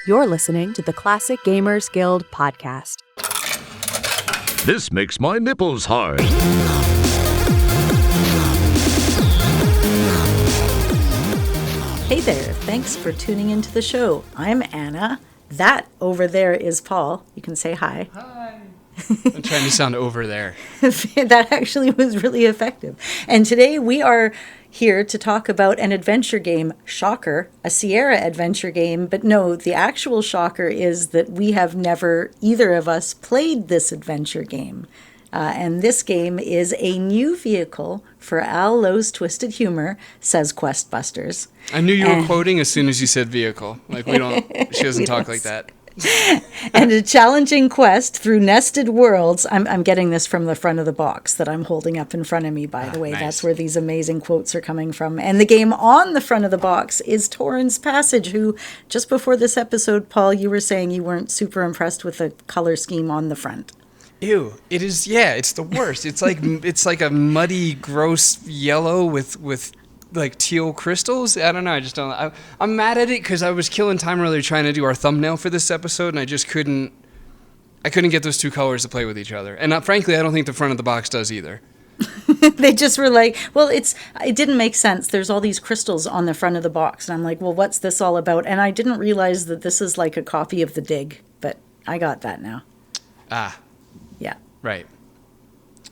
You're listening to the Classic Gamers Guild podcast. This makes my nipples hard. Hey there, thanks for tuning into the show. I'm Anna. That over there is Paul. You can say hi. Hi. I'm trying to sound over there. That actually was really effective. And today we are here to talk about an adventure game, shocker, a Sierra adventure game. But no, the actual shocker is that we have never, either of us, played this adventure game. And this game is a new vehicle for Al Lowe's Twisted Humor, says Questbusters. I knew you were quoting as soon as you said vehicle. Like, she doesn't talk like that. And a challenging quest through nested worlds. I'm getting this from the front of the box that I'm holding up in front of me, by the way. Nice. That's where these amazing quotes are coming from. And the game on the front of the box is Torin's Passage, who, just before this episode, Paul, you were saying you weren't super impressed with the color scheme on the front. Ew. It is, yeah, it's the worst. It's like a muddy, gross yellow with like teal crystals. I don't know. I just don't. I'm mad at it because I was killing time earlier trying to do our thumbnail for this episode, and I just couldn't. I couldn't get those two colors to play with each other. And frankly, I don't think the front of the box does either. They just were like, well, it didn't make sense. There's all these crystals on the front of the box, and I'm like, well, what's this all about? And I didn't realize that this is like a copy of The Dig, but I got that now. Ah. Yeah. Right.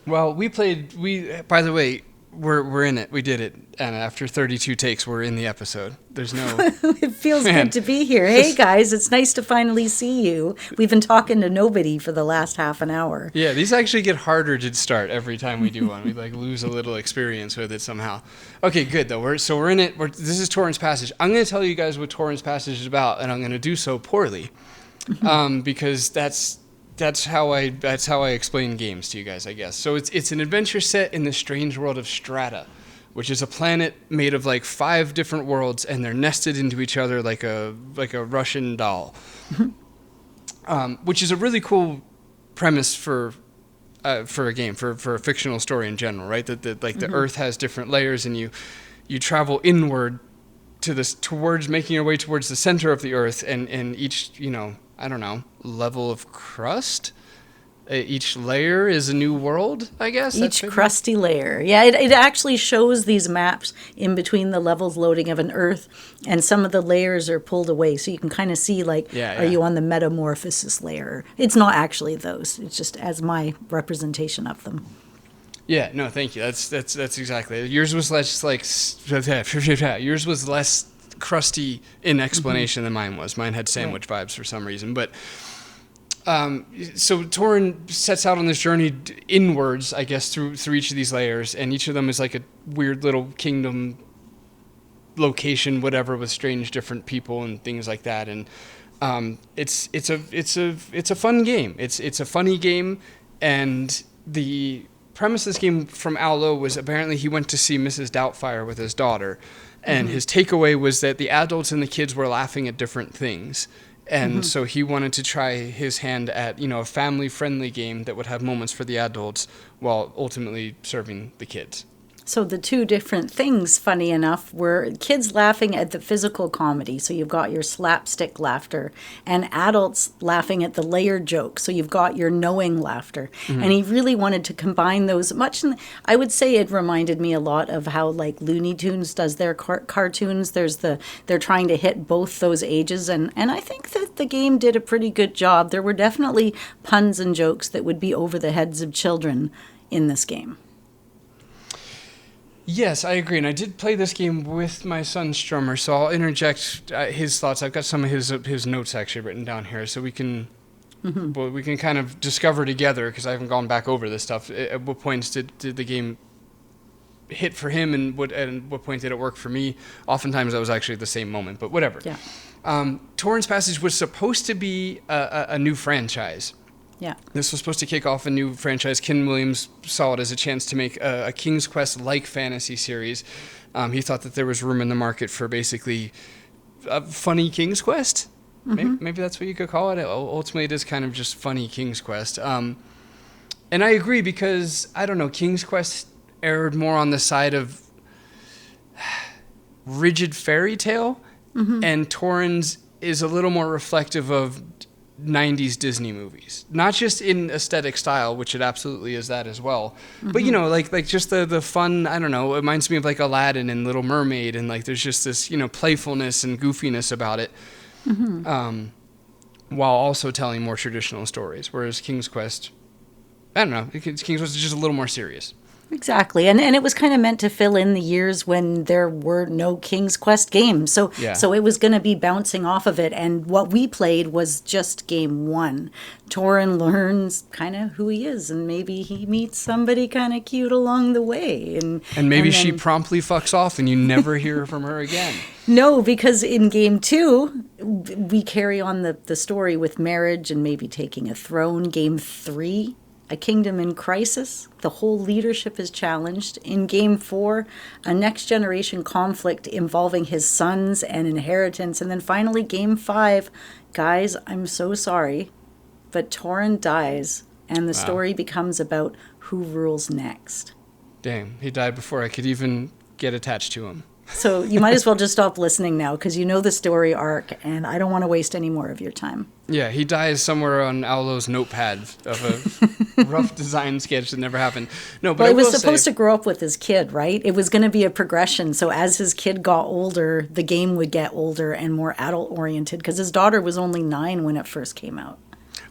Well, by the way, we're in it. We did it. And after 32 takes, we're in the episode. There's no... It feels good to be here. Hey, guys, it's nice to finally see you. We've been talking to nobody for the last half an hour. Yeah, these actually get harder to start every time we do one. We lose a little experience with it somehow. Okay, good, though. We're in it. This is Torin's Passage. I'm going to tell you guys what Torin's Passage is about, and I'm going to do so poorly. Because that's how I explain games to you guys, I guess. So it's an adventure set in the strange world of Strata, which is a planet made of like 5 different worlds, and they're nested into each other like a Russian doll. Which is a really cool premise for a game, for a fictional story in general, right? That the Earth has different layers, and you travel inward towards making your way towards the center of the Earth, and each, I don't know, level of crust. Each layer is a new world, I guess. Each crusty layer. Yeah, it actually shows these maps in between the levels loading of an Earth, and some of the layers are pulled away, so you can kind of see, are you on the metamorphosis layer? It's not actually those. It's just as my representation of them. Yeah, no, thank you. That's exactly it. Yours was less crusty in explanation than mine was. Mine had sandwich vibes for some reason, but so Torin sets out on this journey inwards, I guess, through each of these layers, and each of them is like a weird little kingdom location, whatever, with strange different people and things like that. And it's a fun game. It's a funny game, and the premise of this game from Al Lowe was apparently he went to see Mrs. Doubtfire with his daughter, and his takeaway was that the adults and the kids were laughing at different things. And so he wanted to try his hand at, a family-friendly game that would have moments for the adults while ultimately serving the kids. So the two different things, funny enough, were kids laughing at the physical comedy. So you've got your slapstick laughter, and adults laughing at the layered joke. So you've got your knowing laughter. And he really wanted to combine those much. I would say it reminded me a lot of how like Looney Tunes does their cartoons. They're trying to hit both those ages. And I think that the game did a pretty good job. There were definitely puns and jokes that would be over the heads of children in this game. Yes, I agree, and I did play this game with my son Strummer, so I'll interject his thoughts. I've got some of his notes actually written down here, so we can we can kind of discover together, because I haven't gone back over this stuff. At what points did the game hit for him, and what point did it work for me? Oftentimes that was actually at the same moment, but whatever. Yeah. Torin's Passage was supposed to be a new franchise. Yeah. This was supposed to kick off a new franchise. Ken Williams saw it as a chance to make a King's Quest-like fantasy series. He thought that there was room in the market for basically a funny King's Quest. Maybe that's what you could call it. Ultimately, it is kind of just funny King's Quest. And I agree because, I don't know, King's Quest erred more on the side of rigid fairy tale, and Torin's is a little more reflective of 90s Disney movies, not just in aesthetic style, which it absolutely is that as well, but you know, like just the fun, I don't know, it reminds me of like Aladdin and Little Mermaid, and like there's just this, you know, playfulness and goofiness about it, while also telling more traditional stories, whereas King's Quest, I don't know, King's Quest is just a little more serious. Exactly. And it was kind of meant to fill in the years when there were no King's Quest games. So it was going to be bouncing off of it. And what we played was just game 1. Torin learns kind of who he is, and maybe he meets somebody kind of cute along the way. And maybe she promptly fucks off and you never hear from her again. No, because in game 2, we carry on the story with marriage and maybe taking a throne. Game 3, a kingdom in crisis. The whole leadership is challenged. In game 4, a next generation conflict involving his sons and inheritance. And then finally, game 5, guys, I'm so sorry, but Torin dies, and the story becomes about who rules next. Damn, he died before I could even get attached to him. So you might as well just stop listening now, because you know the story arc, and I don't want to waste any more of your time. Yeah, he dies somewhere on Aulo's notepad of a rough design sketch that never happened. No, but well, he was supposed to grow up with his kid, right? It was going to be a progression. So as his kid got older, the game would get older and more adult-oriented, because his daughter was only 9 when it first came out.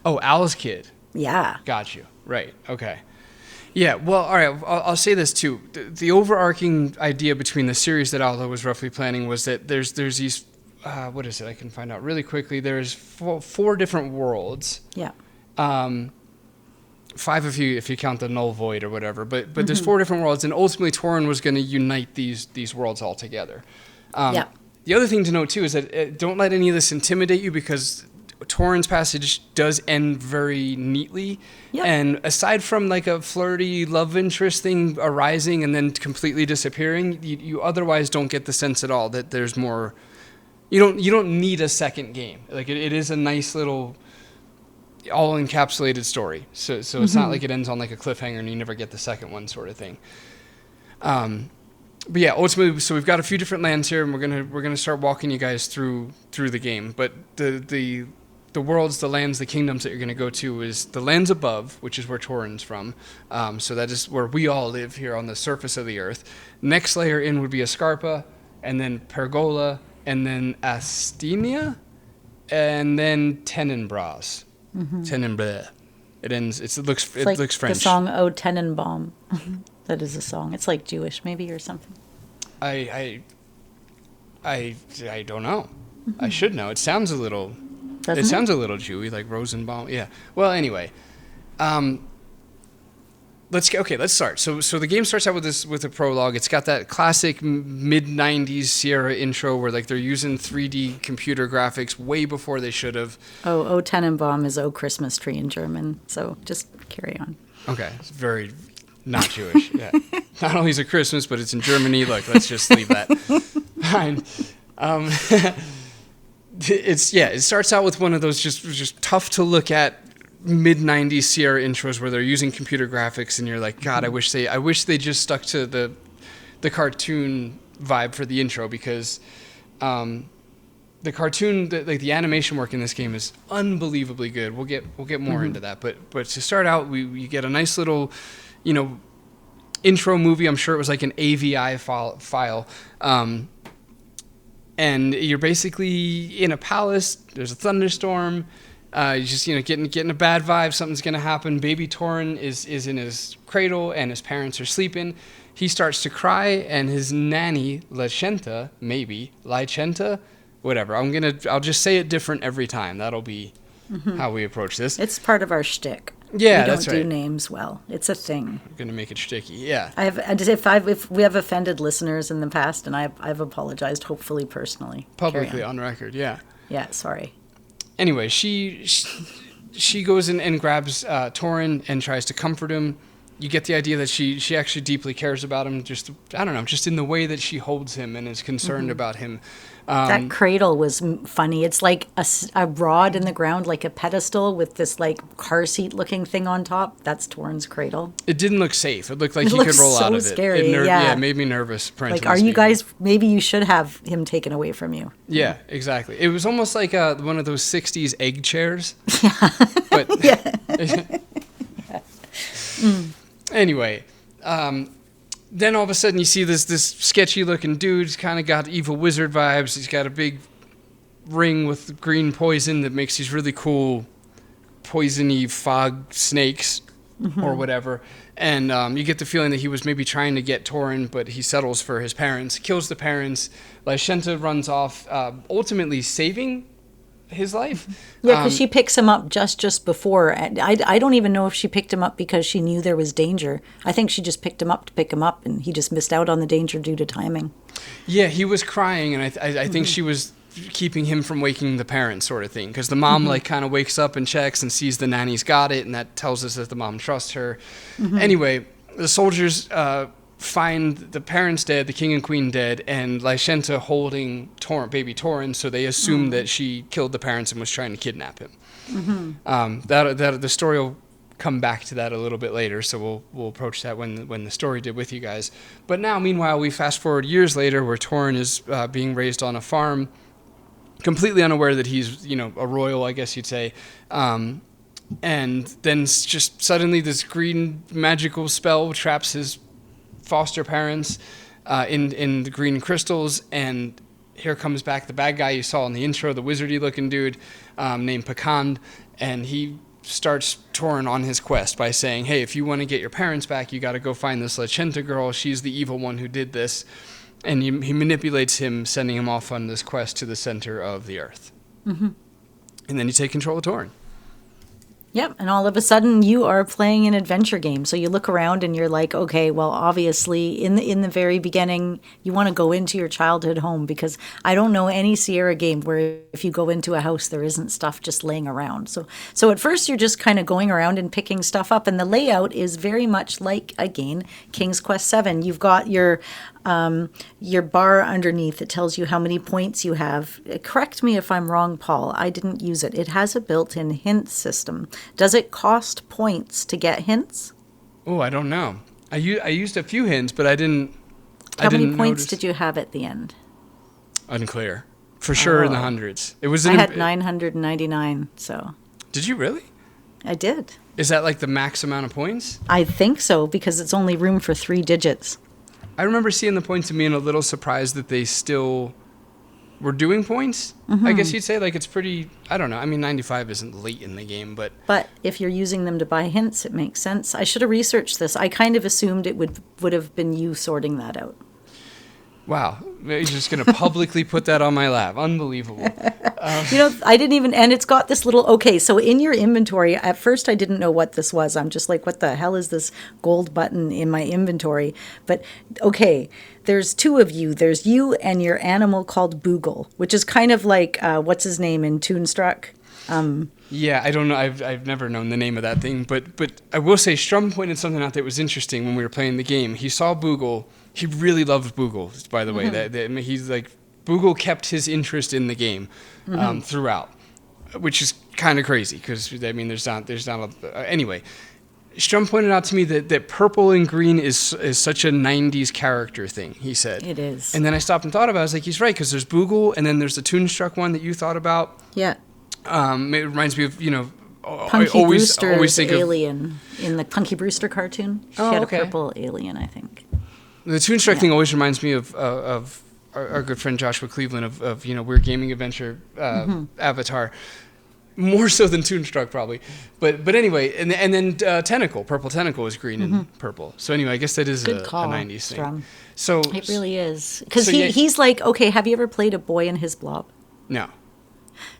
Oh, Al's kid. Yeah. Got you. Right. Okay. Yeah, well, all right, I'll say this too. The overarching idea between the series that Aldo was roughly planning was that there's these, what is it? I can find out really quickly. There's four different worlds. Yeah. 5 if you count the null void or whatever. But there's 4 different worlds, and ultimately Torin was going to unite these worlds all together. Yeah. The other thing to note too is that don't let any of this intimidate you, because Torin's passage does end very neatly. Yep. And aside from like a flirty love interest thing arising and then completely disappearing, you otherwise don't get the sense at all that there's more. You don't need a second game. Like it is a nice little all encapsulated story. So it's not like it ends on like a cliffhanger and you never get the second one sort of thing. But yeah, ultimately, so we've got a few different lands here, and we're gonna start walking you guys through the game. But the worlds, the lands, the kingdoms that you're going to go to is the lands above, which is where Torin's from. So that is where we all live here on the surface of the earth. Next layer in would be Escarpa, and then Pergola, and then Asthenia, and then Tenenbras. Tenenbras. It ends. It looks French. The song "O Tenenbaum." That is a song. It's like Jewish, maybe, or something. I don't know. I should know. It sounds a little. Sounds a little Jewy, like Rosenbaum. Yeah. Well, anyway, let's start. So the game starts out with a prologue. It's got that classic mid '90s Sierra intro where like they're using 3D computer graphics way before they should have. Oh, Tannenbaum is "Oh Christmas Tree" in German. So just carry on. Okay, it's very not Jewish. Yeah. Not only is it Christmas, but it's in Germany. Look, let's just leave that. Fine. It starts out with one of those just tough to look at mid '90s Sierra intros where they're using computer graphics, and you're like, God, I wish they just stuck to the cartoon vibe for the intro, because the cartoon, the animation work in this game is unbelievably good. We'll get more into that, but to start out, you get a nice little, intro movie. I'm sure it was like an AVI file. And you're basically in a palace. There's a thunderstorm. You just getting a bad vibe. Something's gonna happen. Baby Torin is in his cradle, and his parents are sleeping. He starts to cry, and his nanny Lachenta, whatever. I'll just say it different every time. That'll be how we approach this. It's part of our shtick. Yeah, we that's right. don't do names well. It's a thing. I'm gonna make it shticky. Yeah. If we have offended listeners in the past, and I've apologized, hopefully personally, publicly on record. Yeah. Yeah. Sorry. Anyway, she goes in and grabs Torin and tries to comfort him, you get the idea that she actually deeply cares about him. Just I don't know, just in the way that she holds him and is concerned about him. That cradle was funny. It's like a rod in the ground, like a pedestal with this like car seat looking thing on top. That's Torin's cradle. It didn't look safe. It looked like he looked could roll so out of scary, it. yeah. It made me nervous. Like, are you guys, maybe you should have him taken away from you. Yeah, exactly. It was almost like one of those 60s egg chairs. Yeah. But anyway, then all of a sudden you see this sketchy looking dude. He's kind of got evil wizard vibes. He's got a big ring with green poison that makes these really cool poisony fog snakes or whatever. And you get the feeling that he was maybe trying to get Torin, but he settles for his parents, kills the parents. Lashenta runs off, ultimately saving his life. Yeah, because she picks him up just before. I don't even know if she picked him up because she knew there was danger. I think she just picked him up to pick him up, and he just missed out on the danger due to timing. Yeah, he was crying, and I think she was keeping him from waking the parents, sort of thing, because the mom like kind of wakes up and checks and sees the nanny's got it, and that tells us that the mom trusts her. Anyway, the soldiers find the parents dead, the king and queen dead, and Lashenta holding baby Torin, so they assume that she killed the parents and was trying to kidnap him. That the story will come back to that a little bit later, so we'll approach that when the story did with you guys. But now, meanwhile, we fast forward years later, where Torin is being raised on a farm, completely unaware that he's a royal, I guess you'd say. And then just suddenly this green magical spell traps his foster parents in the green crystals, and here comes back the bad guy you saw in the intro, the wizardy looking dude named Pakand, and he starts Torin on his quest by saying, hey, if you want to get your parents back, you got to go find this Lashenta girl. She's the evil one who did this. And he manipulates him, sending him off on this quest to the center of the earth. And then you take control of Torin. Yep, and all of a sudden you are playing an adventure game. So you look around and you're like, okay, well, obviously in the very beginning, you want to go into your childhood home, because I don't know any Sierra game where if you go into a house, there isn't stuff just laying around. So at first you're just kind of going around and picking stuff up, and the layout is very much like, again, King's Quest VII. You've got your bar underneath that tells you how many points you have. Correct me if I'm wrong, Paul. I didn't use it. It has a built-in hint system. Does it cost points to get hints? Oh, I don't know. I used a few hints, but I didn't. How many points did you have at the end? Unclear. For sure, in the hundreds. It was. I had 999. So. Did you really? I did. Is that like the max amount of points? I think so, because it's only room for 3 digits. I remember seeing the points and being a little surprised that they still were doing points. I guess you'd say, like, it's pretty, I don't know. I mean, 95 isn't late in the game, but... But if you're using them to buy hints, it makes sense. I should have researched this. I kind of assumed it would have been you sorting that out. Wow. You're just going to publicly put that on my lap. Unbelievable. I didn't even, and it's got this little, okay, so in your inventory, at first I didn't know what this was. I'm just like, what the hell is this gold button in my inventory? But, okay, there's 2 of you. There's you and your animal called Boogle, which is kind of like, what's his name in Toonstruck? Yeah, I don't know. I've never known the name of that thing, but I will say Strum pointed something out that was interesting when we were playing the game. He saw Boogle. He really loved Boogle, by the way. He's like, Boogle kept his interest in the game throughout, which is kind of crazy because, I mean, there's not anyway. Strum pointed out to me that purple and green is such a 90s character thing, he said. It is. And then I stopped and thought about it. I was like, he's right, because there's Boogle, and then there's the Toonstruck one that you thought about. Yeah. It reminds me of, Punky Brewster's alien in the Punky Brewster cartoon. She had a purple alien, I think. The Toonstruck thing always reminds me of our good friend Joshua Cleveland of Weird Gaming Adventure Avatar, more so than Toonstruck probably, but anyway, and then Purple Tentacle is green and purple. So anyway, I guess that is a 90s thing. So it really is, because he's like, okay, have you ever played A Boy and His Blob? No.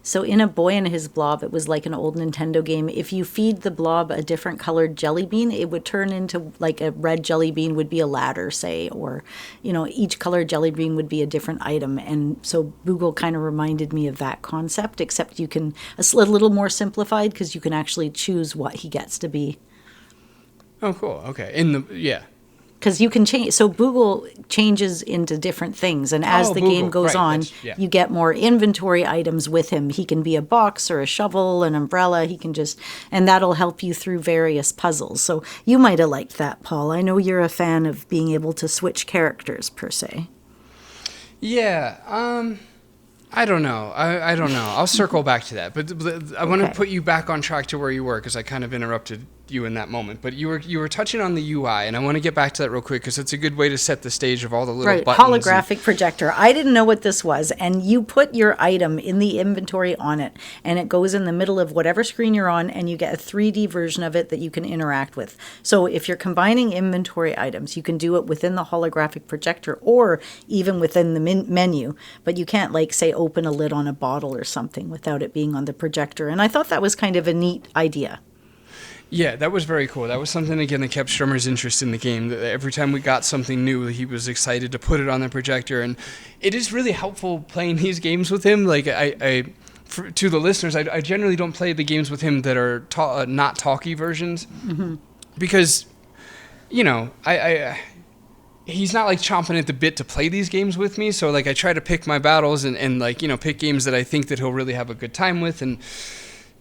So in A Boy and His Blob, it was like an old Nintendo game. If you feed the blob a different colored jelly bean, it would turn into, like, a red jelly bean would be a ladder, say, or, each colored jelly bean would be a different item. And so Boogle kind of reminded me of that concept, except you can, a little more simplified, because you can actually choose what he gets to be. Oh, cool. Okay. Yeah. Because you can change, so Boogle changes into different things, and as the game goes on, you get more inventory items with him. He can be a box or a shovel, an umbrella. He can and that'll help you through various puzzles. So you might have liked that, Paul. I know you're a fan of being able to switch characters per se. Yeah. I don't know. I don't know. I'll circle back to that, but I want to put you back on track to where you were, because I kind of interrupted you in that moment. But you were touching on the UI, and I want to get back to that real quick because it's a good way to set the stage of all the little buttons. Holographic projector. I didn't know what this was, and you put your item in the inventory on it, and it goes in the middle of whatever screen you're on, and you get a 3D version of it that you can interact with. So if you're combining inventory items, you can do it within the holographic projector or even within the menu, but you can't, like, say, open a lid on a bottle or something without it being on the projector. And I thought that was kind of a neat idea. Yeah, that was very cool. That was something, again, that kept Strummer's interest in the game. Every time we got something new, he was excited to put it on the projector. And it is really helpful playing these games with him. Like, to the listeners, I generally don't play the games with him that are not talky versions. Mm-hmm. Because, you know, he's not, like, chomping at the bit to play these games with me. So, like, I try to pick my battles and like, you know, pick games that I think that he'll really have a good time with. And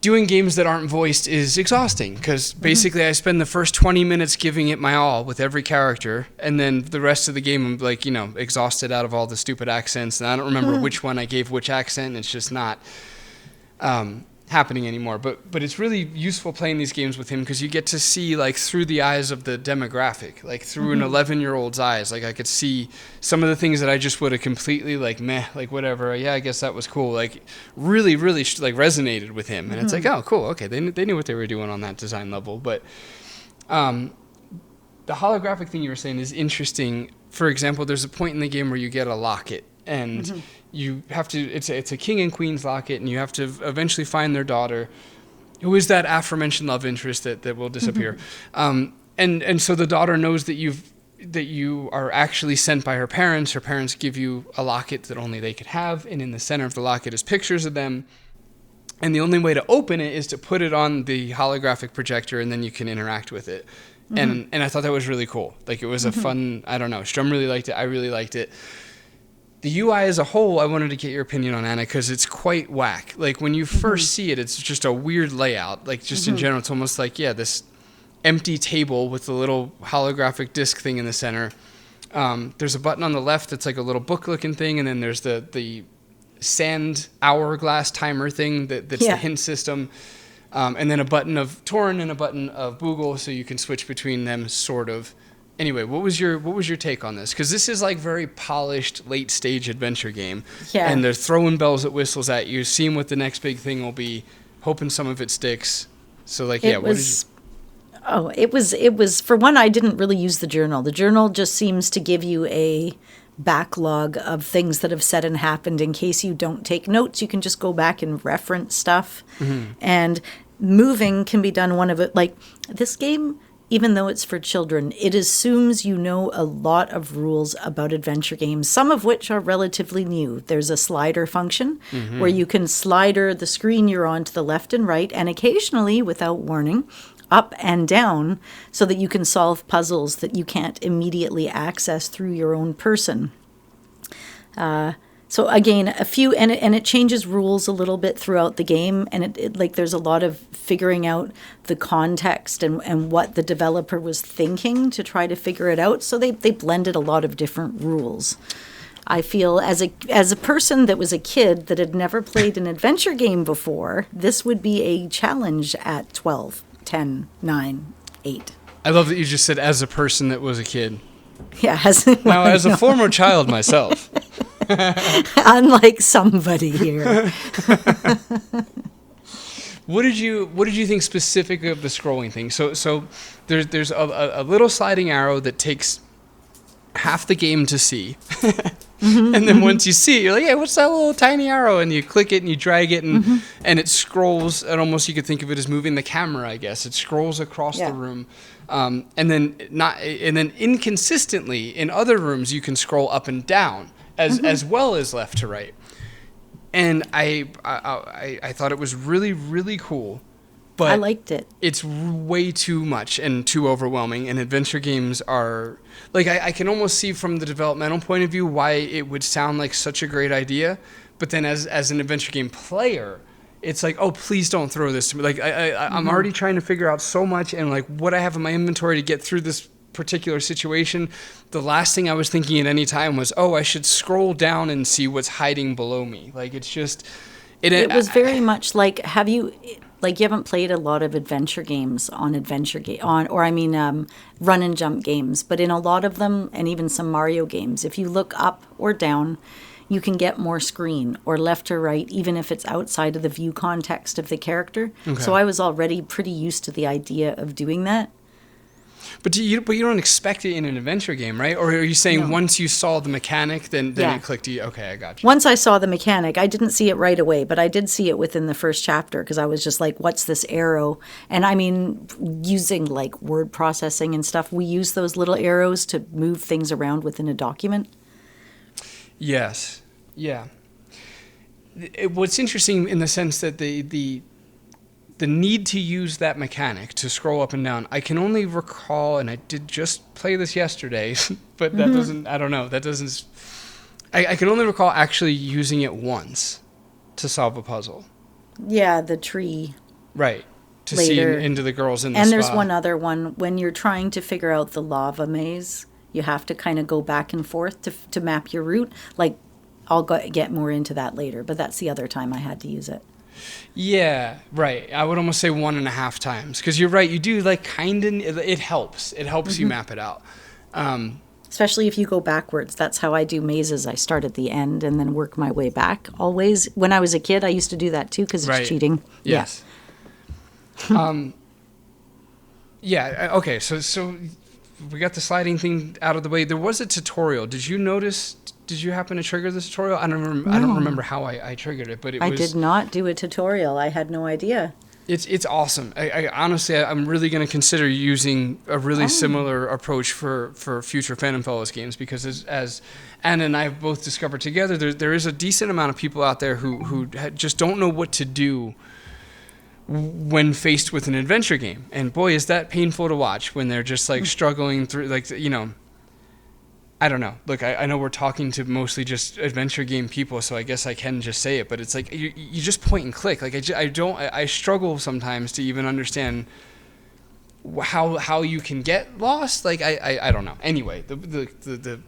doing games that aren't voiced is exhausting, because basically I spend the first 20 minutes giving it my all with every character, and then the rest of the game I'm, like, you know, exhausted out of all the stupid accents, and I don't remember which one I gave which accent. It's just not happening anymore. But it's really useful playing these games with him, because you get to see, like, through the eyes of the demographic, like through an 11-year-old's eyes. Like, I could see some of the things that I just would have completely, like, meh, like, whatever, yeah, I guess that was cool, like, really like resonated with him. And it's like, oh, cool, okay, they knew what they were doing on that design level. But the holographic thing you were saying is interesting. For example, there's a point in the game where you get a locket, and you have to, it's a king and queen's locket, and you have to eventually find their daughter, who is that aforementioned love interest that will disappear. And so the daughter knows that you are actually sent by her parents. Her parents give you a locket that only they could have, and in the center of the locket is pictures of them. And the only way to open it is to put it on the holographic projector, and then you can interact with it. And I thought that was really cool. Like, it was a fun, I don't know, Strum really liked it, I really liked it. The UI as a whole, I wanted to get your opinion on, Anna, because it's quite whack. Like, when you first see it, it's just a weird layout. Like, just in general, it's almost like, yeah, this empty table with the little holographic disc thing in the center. There's a button on the left that's like a little book-looking thing, and then there's the sand hourglass timer thing that's the hint system. And then a button of Torin and a button of Boogle, so you can switch between them, sort of. Anyway, what was your take on this? Because this is, like, very polished late stage adventure game, and they're throwing bells and whistles at you, seeing what the next big thing will be, hoping some of it sticks. So, like, what did you? Oh, it was for one, I didn't really use the journal. The journal just seems to give you a backlog of things that have said and happened. In case you don't take notes, you can just go back and reference stuff. And moving can be done. One of it, like, this game, even though it's for children, it assumes you know a lot of rules about adventure games, some of which are relatively new. There's a slider function where you can slider the screen you're on to the left and right, and occasionally, without warning, up and down, so that you can solve puzzles that you can't immediately access through your own person. So again, and it changes rules a little bit throughout the game, and it like, there's a lot of figuring out the context and what the developer was thinking to try to figure it out. So they blended a lot of different rules. I feel as a person that was a kid that had never played an adventure game before, this would be a challenge at 12, 10, 9, 8. I love that you just said, as a person that was a kid. Yeah. As a former child myself. Unlike somebody here. What did you think specifically of the scrolling thing? So there's a little sliding arrow that takes half the game to see. And then once you see it, you're like, hey, what's that little tiny arrow? And you click it and you drag it, and it scrolls, and almost you could think of it as moving the camera, I guess. It scrolls across the room. And then inconsistently in other rooms you can scroll up and down as well as left to right. And I thought it was really, really cool I liked it. It's way too much and too overwhelming, and adventure games are like I can almost see from the developmental point of view why it would sound like such a great idea, but then as an adventure game player, it's like, oh, please don't throw this to me. Like I'm already trying to figure out so much and like what I have in my inventory to get through this particular situation. The last thing I was thinking at any time was, oh, I should scroll down and see what's hiding below me. Like it's just it was very much like, you haven't played a lot of adventure games run and jump games, but in a lot of them, and even some Mario games, if you look up or down, you can get more screen, or left or right, even if it's outside of the view context of the character. Okay. So I was already pretty used to the idea of doing that. But you don't expect it in an adventure game, right? Or are you saying once you saw the mechanic, then it clicked to you? Okay, I got you. Once I saw the mechanic, I didn't see it right away, but I did see it within the first chapter, because I was just like, what's this arrow? And I mean, using like word processing and stuff, we use those little arrows to move things around within a document. Yes. Yeah. What's interesting in the sense that the need to use that mechanic to scroll up and down, I can only recall, and I did just play this yesterday, but that doesn't, I don't know, that doesn't, I can only recall actually using it once to solve a puzzle. Yeah, the tree. Right. To later. See into the girls in the And spa. there's one other one, when you're trying to figure out the lava maze, you have to kind of go back and forth to map your route. Like, I'll get more into that later, but that's the other time I had to use it. Yeah, right. I would almost say 1.5 times, because you're right. You do like kind of. It helps. It helps you map it out. Especially if you go backwards. That's how I do mazes. I start at the end and then work my way back. Always. When I was a kid, I used to do that too, because it's cheating. Yes. Yeah. Yeah. Okay. So we got the sliding thing out of the way. There was a tutorial. Did you notice? Did you happen to trigger the tutorial? I don't remember how I triggered it, but I did not do a tutorial. I had no idea. It's awesome. I honestly, I'm really going to consider using a really similar approach for future Phantom Fellows games, because as Anna and I have both discovered together, there is a decent amount of people out there who just don't know what to do when faced with an adventure game. And boy, is that painful to watch when they're just like struggling through, like, you know, I don't know. Look, I know we're talking to mostly just adventure game people, so I guess I can just say it. But it's like you just point and click. Like I struggle sometimes to even understand how you can get lost. Like I don't know. Anyway, the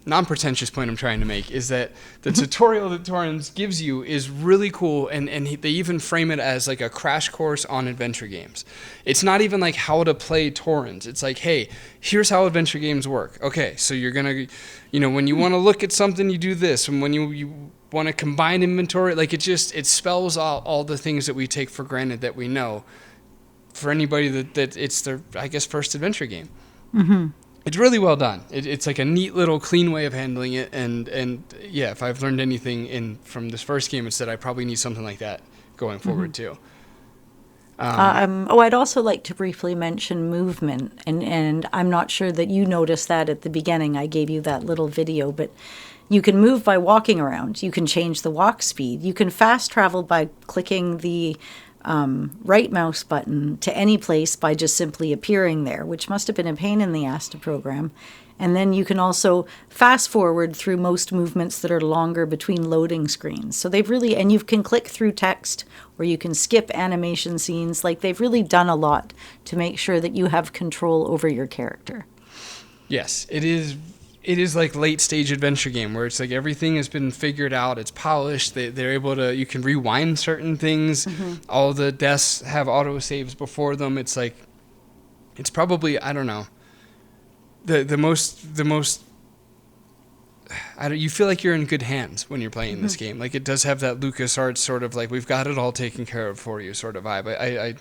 non-pretentious point I'm trying to make is that the tutorial that Torin gives you is really cool, and they even frame it as like a crash course on adventure games. It's not even like how to play Torins. It's like, hey, here's how adventure games work. Okay, so you're gonna, you know, when you want to look at something, you do this, and when you want to combine inventory, like it spells out all the things that we take for granted that we know. For anybody that it's their, I guess, first adventure game. Mm-hmm. It's really well done. It's like a neat little clean way of handling it, and yeah, if I've learned anything from this first game, it's that I probably need something like that going forward too. I'd also like to briefly mention movement, and I'm not sure that you noticed that at the beginning. I gave you that little video, but you can move by walking around. You can change the walk speed. You can fast travel by clicking the right mouse button to any place by just simply appearing there, which must have been a pain in the ass to program. And then you can also fast forward through most movements that are longer between loading screens. So and you can click through text, or you can skip animation scenes. Like, they've really done a lot to make sure that you have control over your character. Yes, it is like late stage adventure game where it's like everything has been figured out. It's polished. They're able to, you can rewind certain things. Mm-hmm. All the deaths have auto saves before them. It's like, it's probably, I don't know, the most, you feel like you're in good hands when you're playing this game. Like, it does have that LucasArts sort of like, we've got it all taken care of for you sort of vibe.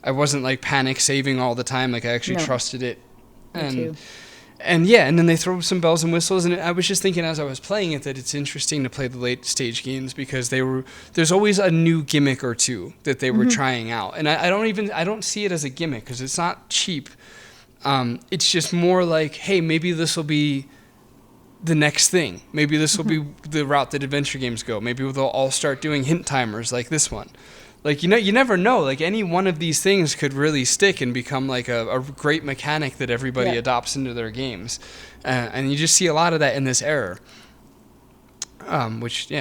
I wasn't like panic saving all the time. Like, I actually trusted it. Me too. And yeah, and then they throw some bells and whistles, and I was just thinking as I was playing it that it's interesting to play the late stage games because there's always a new gimmick or two that they were trying out, and I don't see it as a gimmick because it's not cheap. It's just more like, hey, maybe this will be the next thing. Maybe this will be the route that adventure games go. Maybe they'll all start doing hint timers like this one. Like, you never know. Like, any one of these things could really stick and become like a great mechanic that everybody adopts into their games. And you just see a lot of that in this era. Which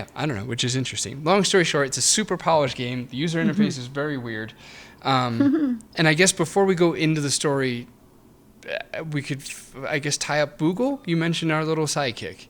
is interesting. Long story short, it's a super polished game. The user interface is very weird. And I guess before we go into the story, we could, I guess, tie up Boogle. You mentioned our little sidekick.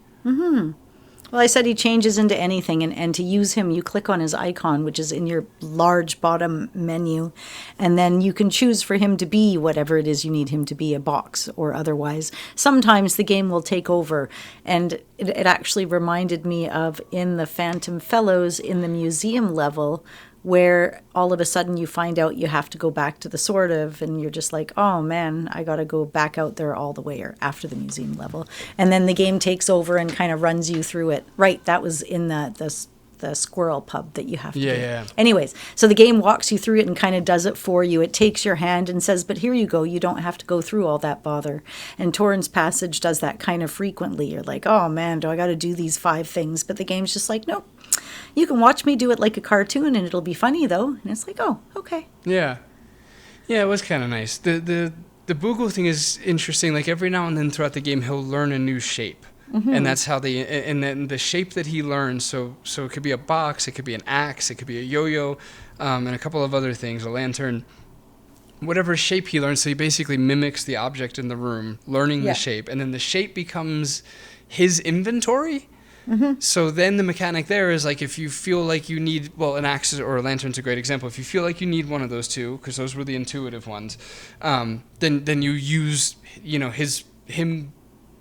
Well, I said he changes into anything, and to use him, you click on his icon, which is in your large bottom menu, and then you can choose for him to be whatever it is you need him to be, a box or otherwise. Sometimes the game will take over, and it actually reminded me of in the Phantom Fellows in the museum level, where all of a sudden you find out you have to go back to the sort of, and you're just like, oh man, I got to go back out there all the way, or after the museum level. And then the game takes over and kind of runs you through it. Right, that was in the squirrel pub that you have to do. Yeah. Anyways, so the game walks you through it and kind of does it for you. It takes your hand and says, but here you go, you don't have to go through all that bother. And Torin's Passage does that kind of frequently. You're like, oh man, do I got to do these 5 things? But the game's just like, nope. You can watch me do it like a cartoon, and it'll be funny, though. And it's like, oh, okay. Yeah, it was kind of nice. The Boogle thing is interesting. Like, every now and then throughout the game, he'll learn a new shape. And that's how and then the shape that he learns, so it could be a box, it could be an axe, it could be a yo-yo, and a couple of other things, a lantern. Whatever shape he learns, so he basically mimics the object in the room, learning the shape. And then the shape becomes his inventory. So then the mechanic there is like, if you feel like you need, well, an axe or a lantern's a great example. If you feel like you need one of those two, because those were the intuitive ones, then you use, him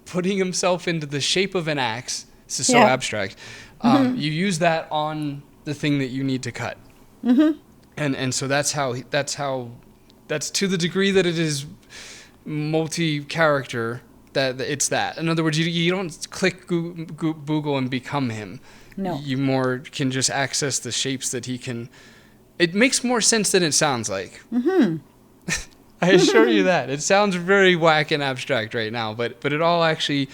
putting himself into the shape of an axe. This is so abstract. You use that on the thing that you need to cut. And so that's to the degree that it is multi-character. That it's that. In other words, you don't click Boogle and become him. No. You more can just access the shapes that he can. It makes more sense than it sounds like. I assure you that. It sounds very whack and abstract right now, but it all actually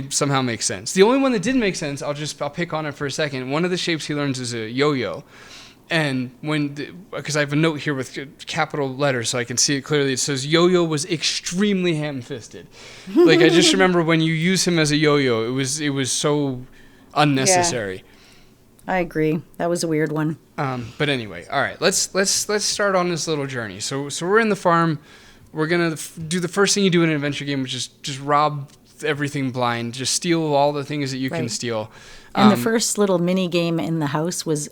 somehow makes sense. The only one that didn't make sense, I'll pick on it for a second. One of the shapes he learns is a yo-yo. And because I have a note here with capital letters so I can see it clearly, it says yo-yo was extremely ham-fisted. Like, I just remember when you use him as a yo-yo, it was so unnecessary. Yeah, I agree. That was a weird one. But anyway, all right, let's start on this little journey. So we're in the farm. We're gonna do the first thing you do in an adventure game, which is just rob everything blind, just steal all the things that you can steal. And the first little mini game in the house was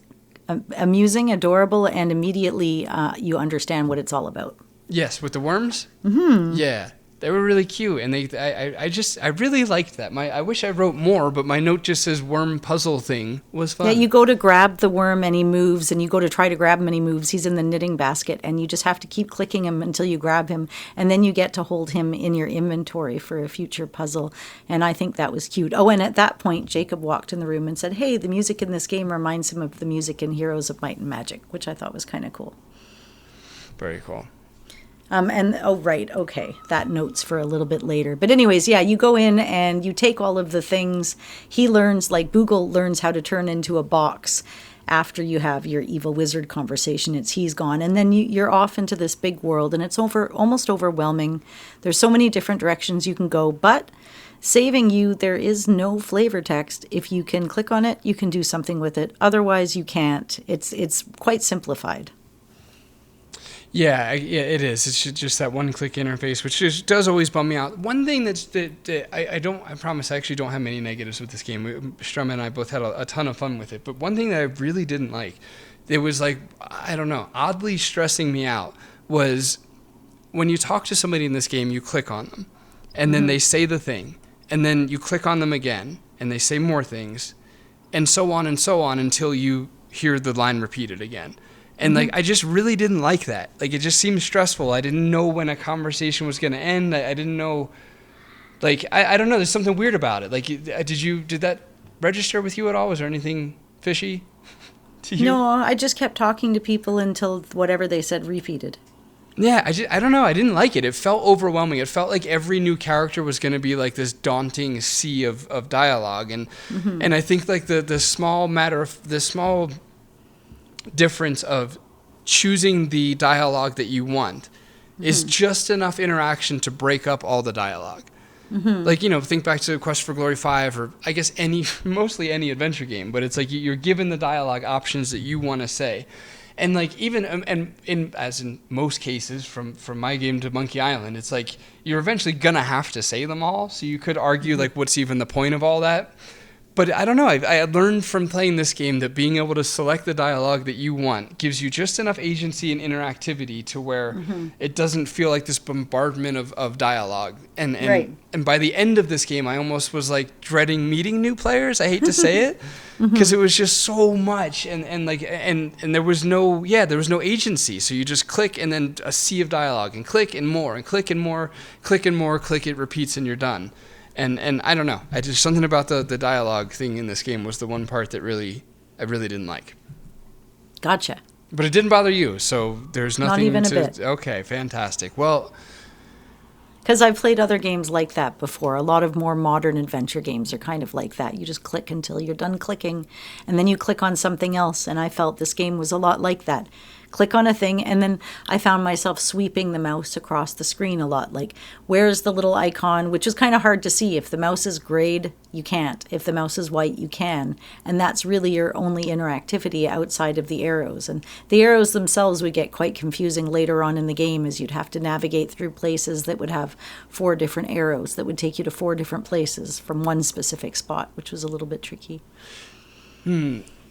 amusing, adorable, and immediately you understand what it's all about. Yes, with the worms. Yeah, they were really cute, and I really liked that. I wish I wrote more, but my note just says worm puzzle thing was fun. Yeah, you go to grab the worm and he moves, and you go to try to grab him and he moves. He's in the knitting basket, and you just have to keep clicking him until you grab him, and then you get to hold him in your inventory for a future puzzle. And I think that was cute. Oh, and at that point, Jacob walked in the room and said, "Hey, the music in this game reminds him of the music in Heroes of Might and Magic," which I thought was kind of cool. Very cool. That note's for a little bit later. But anyways, yeah, you go in and you take all of the things. He learns, like Boogle learns how to turn into a box after you have your evil wizard conversation. He's gone. And then you're off into this big world, and it's almost overwhelming. There's so many different directions you can go, but saving you, there is no flavor text. If you can click on it, you can do something with it. Otherwise, you can't. It's quite simplified. Yeah, it is. It's just that one-click interface, which does always bum me out. One thing that I promise I actually don't have many negatives with this game. Strum and I both had a ton of fun with it. But one thing that I really didn't like, it was like, I don't know, oddly stressing me out, was when you talk to somebody in this game, you click on them, and then they say the thing, and then you click on them again, and they say more things, and so on until you hear the line repeated again. And, like, I just really didn't like that. Like, it just seemed stressful. I didn't know when a conversation was going to end. I didn't know, like, I don't know. There's something weird about it. Like, did that register with you at all? Was there anything fishy to you? No, I just kept talking to people until whatever they said repeated. Yeah, I don't know. I didn't like it. It felt overwhelming. It felt like every new character was going to be like this daunting sea of dialogue. And I think, like, the small difference of choosing the dialogue that you want is just enough interaction to break up all the dialogue. Like, think back to Quest for Glory 5, or I guess mostly any adventure game, but it's like you're given the dialogue options that you want to say. And like even as in most cases from my game to Monkey Island, it's like you're eventually gonna have to say them all. So you could argue like what's even the point of all that? But I don't know. I learned from playing this game that being able to select the dialogue that you want gives you just enough agency and interactivity to where it doesn't feel like this bombardment of dialogue. And by the end of this game, I almost was like dreading meeting new players. I hate to say it, because it was just so much, and there was no agency. So you just click and then a sea of dialogue, and click and more, and click and more, click and more, click, it repeats and you're done. And I don't know. I just something about the dialogue thing in this game was the one part that I really didn't like. Gotcha. But it didn't bother you, so there's nothing. Not even a bit. Okay, fantastic. Well, because I've played other games like that before. A lot of more modern adventure games are kind of like that. You just click until you're done clicking, and then you click on something else. And I felt this game was a lot like that. Click on a thing, and then I found myself sweeping the mouse across the screen a lot. Like, where's the little icon, which is kind of hard to see. If the mouse is grayed, you can't. If the mouse is white, you can. And that's really your only interactivity outside of the arrows. And the arrows themselves would get quite confusing later on in the game, as you'd have to navigate through places that would have 4 different arrows that would take you to 4 different places from one specific spot, which was a little bit tricky.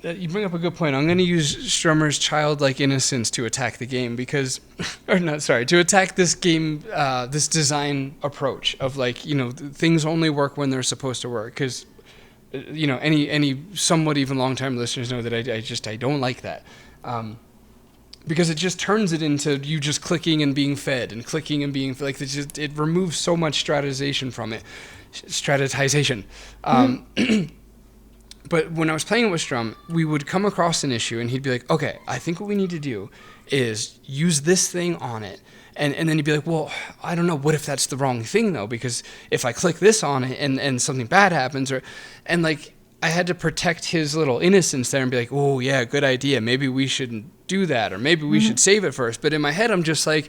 You bring up a good point. I'm going to use Strummer's childlike innocence to attack the game to attack this game, this design approach of like, things only work when they're supposed to work. Because, any somewhat even long-time listeners know that I don't like that. Because it just turns it into you just clicking and being fed and clicking and being like, it removes so much stratization from it. Stratization. But when I was playing it with Strum, we would come across an issue, and he'd be like, okay, I think what we need to do is use this thing on it. And then he'd be like, well, I don't know, what if that's the wrong thing, though? Because if I click this on it and something bad happens, and like I had to protect his little innocence there and be like, oh, yeah, good idea. Maybe we shouldn't do that, or maybe we should save it first. But in my head, I'm just like,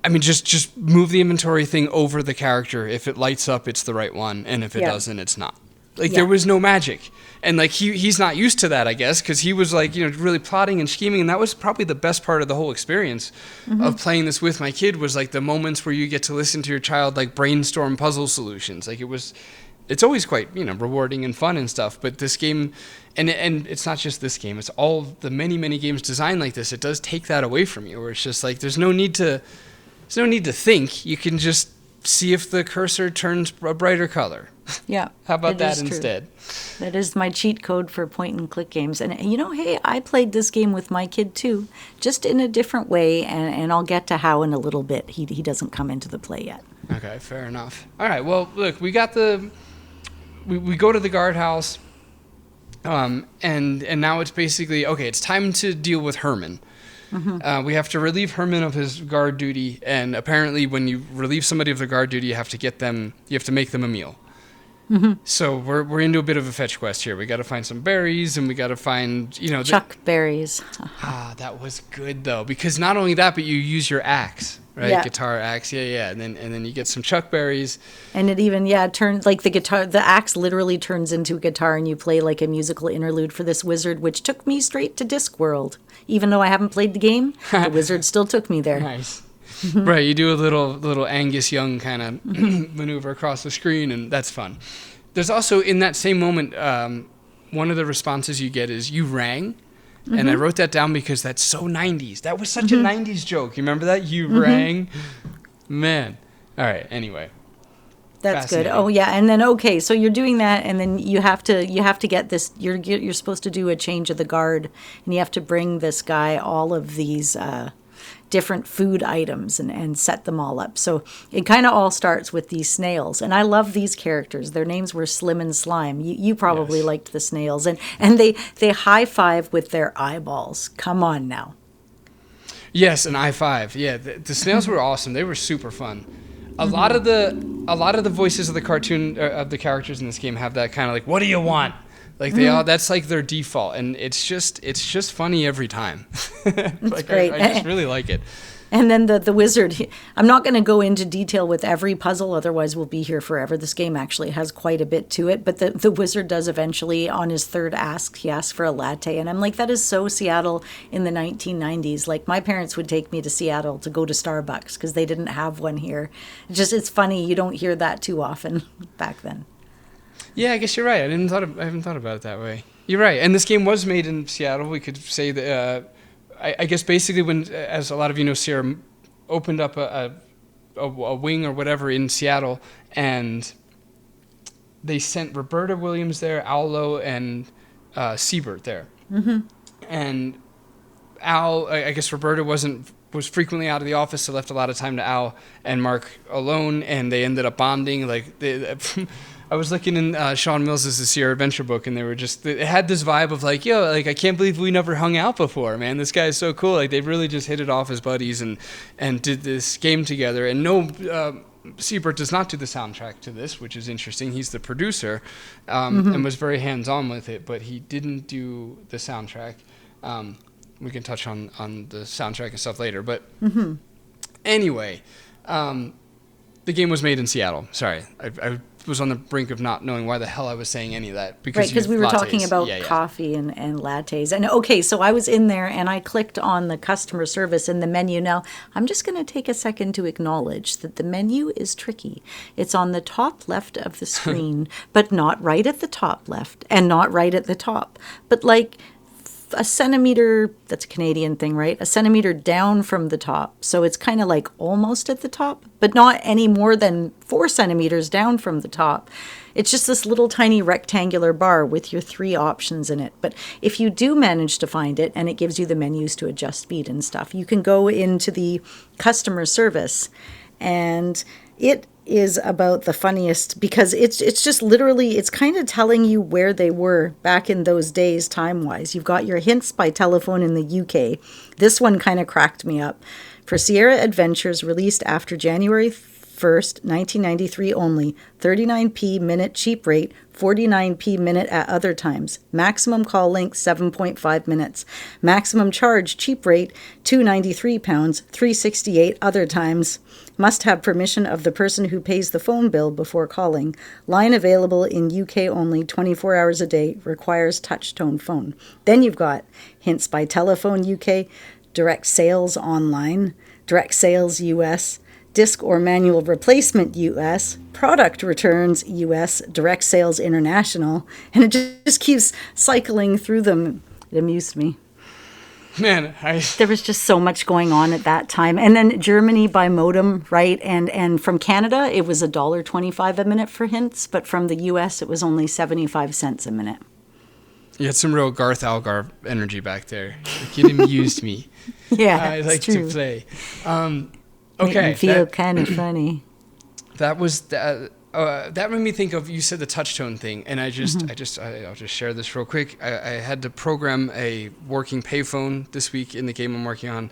just move the inventory thing over the character. If it lights up, it's the right one, and if it doesn't, it's not. There was no magic. And like he's not used to that, I guess, because he was like, really plotting and scheming, and that was probably the best part of the whole experience of playing this with my kid, was like the moments where you get to listen to your child like brainstorm puzzle solutions. Like it's always quite, rewarding and fun and stuff, but this game, and it's not just this game, it's all the many games designed like this, it does take that away from you, where it's just like there's no need to think. You can just see if the cursor turns a brighter color. Yeah. How about that instead? That is my cheat code for point and click games. And hey, I played this game with my kid too, just in a different way, and I'll get to how in a little bit. He doesn't come into the play yet. Okay, fair enough. All right, well, look, we got we go to the guardhouse, and now it's basically, okay, it's time to deal with Herman. We have to relieve Herman of his guard duty, and apparently when you relieve somebody of their guard duty, you have to make them a meal. So we're into a bit of a fetch quest here. We got to find some berries, and we got to find, chuck berries. That was good though, because not only that, but you use your axe, right? Yeah. Guitar axe, yeah, and then you get some chuck berries. And it even turns like the axe literally turns into a guitar, and you play like a musical interlude for this wizard, which took me straight to Discworld. Even though I haven't played the game, the wizard still took me there. Nice. Right, you do a little Angus Young kind of maneuver across the screen, and that's fun. There's also, in that same moment, one of the responses you get is, you rang, and I wrote that down because that's so 90s. That was such a 90s joke. You remember that? You rang? Man. All right, anyway. That's good. Oh yeah, and then so you're doing that, and then you have to get this. You're supposed to do a change of the guard, and you have to bring this guy all of these different food items and set them all up. So it kind of all starts with these snails, and I love these characters. Their names were Slim and Slime. You probably liked the snails, and they high five with their eyeballs. Come on now. Yes, an I-5. Yeah, the snails were awesome. They were super fun. A lot of the voices of the cartoon of the characters in this game have that kind of like, what do you want? Like they all, that's like their default, and it's just funny every time. It's great. I just really like it. And then the wizard, I'm not going to go into detail with every puzzle, otherwise we'll be here forever. This game actually has quite a bit to it, but the wizard does eventually, on his third ask, he asks for a latte. And I'm like, that is so Seattle in the 1990s. Like, my parents would take me to Seattle to go to Starbucks because they didn't have one here. It's funny, you don't hear that too often back then. Yeah, I guess you're right. I haven't thought about it that way. You're right. And this game was made in Seattle. We could say that... I guess basically when, as a lot of you know, Sierra opened up a wing or whatever in Seattle, and they sent Roberta Williams there, Al Lowe, and Siebert there. Mm-hmm. And Al, I guess Roberta was frequently out of the office, so left a lot of time to Al and Mark alone, and they ended up bonding. I was looking in Sean Mills' The Sierra Adventure book, and it had this vibe of like, yo, like, I can't believe we never hung out before, man. This guy is so cool. Like, they really just hit it off as buddies and did this game together. And no, Siebert does not do the soundtrack to this, which is interesting. He's the producer and was very hands-on with it, but he didn't do the soundtrack. We can touch on the soundtrack and stuff later. But anyway, the game was made in Seattle. Sorry, I was on the brink of not knowing why the hell I was saying any of that. Because we were talking about coffee and lattes. And okay, so I was in there and I clicked on the customer service in the menu. Now, I'm just going to take a second to acknowledge that the menu is tricky. It's on the top left of the screen, but not right at the top left and not right at the top. But like a centimeter, that's a Canadian thing, right? A centimeter down from the top. So it's kind of like almost at the top, but not any more than 4 centimeters down from the top. It's just this little tiny rectangular bar with your 3 options in it. But if you do manage to find it, and it gives you the menus to adjust speed and stuff, you can go into the customer service, and it is about the funniest because it's just literally, it's kind of telling you where they were back in those days time-wise. You've got your hints by telephone in the UK. This one kind of cracked me up. For Sierra Adventures, released after January 1st, 1993 only, 39p minute cheap rate, 49p minute at other times. Maximum call length 7.5 minutes. Maximum charge cheap rate £293, £368 other times. Must have permission of the person who pays the phone bill before calling. Line available in UK only 24 hours a day. Requires touch tone phone. Then you've got hints by telephone UK, direct sales online, direct sales US, disc or manual replacement US, product returns US, direct sales international, and it just keeps cycling through them. It amused me. Man, there was just so much going on at that time. And then Germany by modem, right? And from Canada, it was $1.25 a minute for hints, but from the US, it was only 75 cents a minute. You had some real Garth Algar energy back there. Like, you amused me. Yeah, I like to play. Okay, make me feel kind of funny. That was that made me think of, you said the touch tone thing, and I'll just share this real quick. I had to program a working payphone this week in the game I'm working on,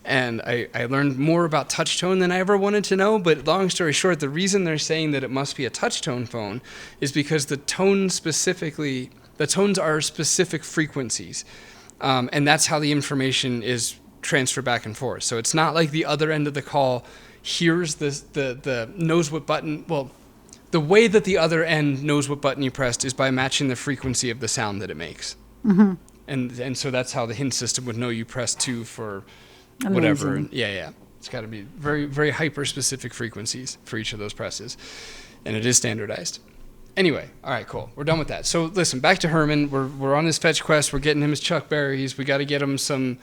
and I learned more about touch tone than I ever wanted to know. But long story short, the reason they're saying that it must be a touch tone phone is because the tones are specific frequencies, and that's how the information is transfer back and forth. So it's not like the other end of the call hears the knows what button. Well, the way that the other end knows what button you pressed is by matching the frequency of the sound that it makes. Mm-hmm. And so that's how the hint system would know you pressed 2 for whatever. Amazing. Yeah. It's got to be very, very hyper specific frequencies for each of those presses, and it is standardized. Anyway, all right, cool. We're done with that. So listen, back to Herman. We're on his fetch quest. We're getting him his Chuck Berries. We got to get him some.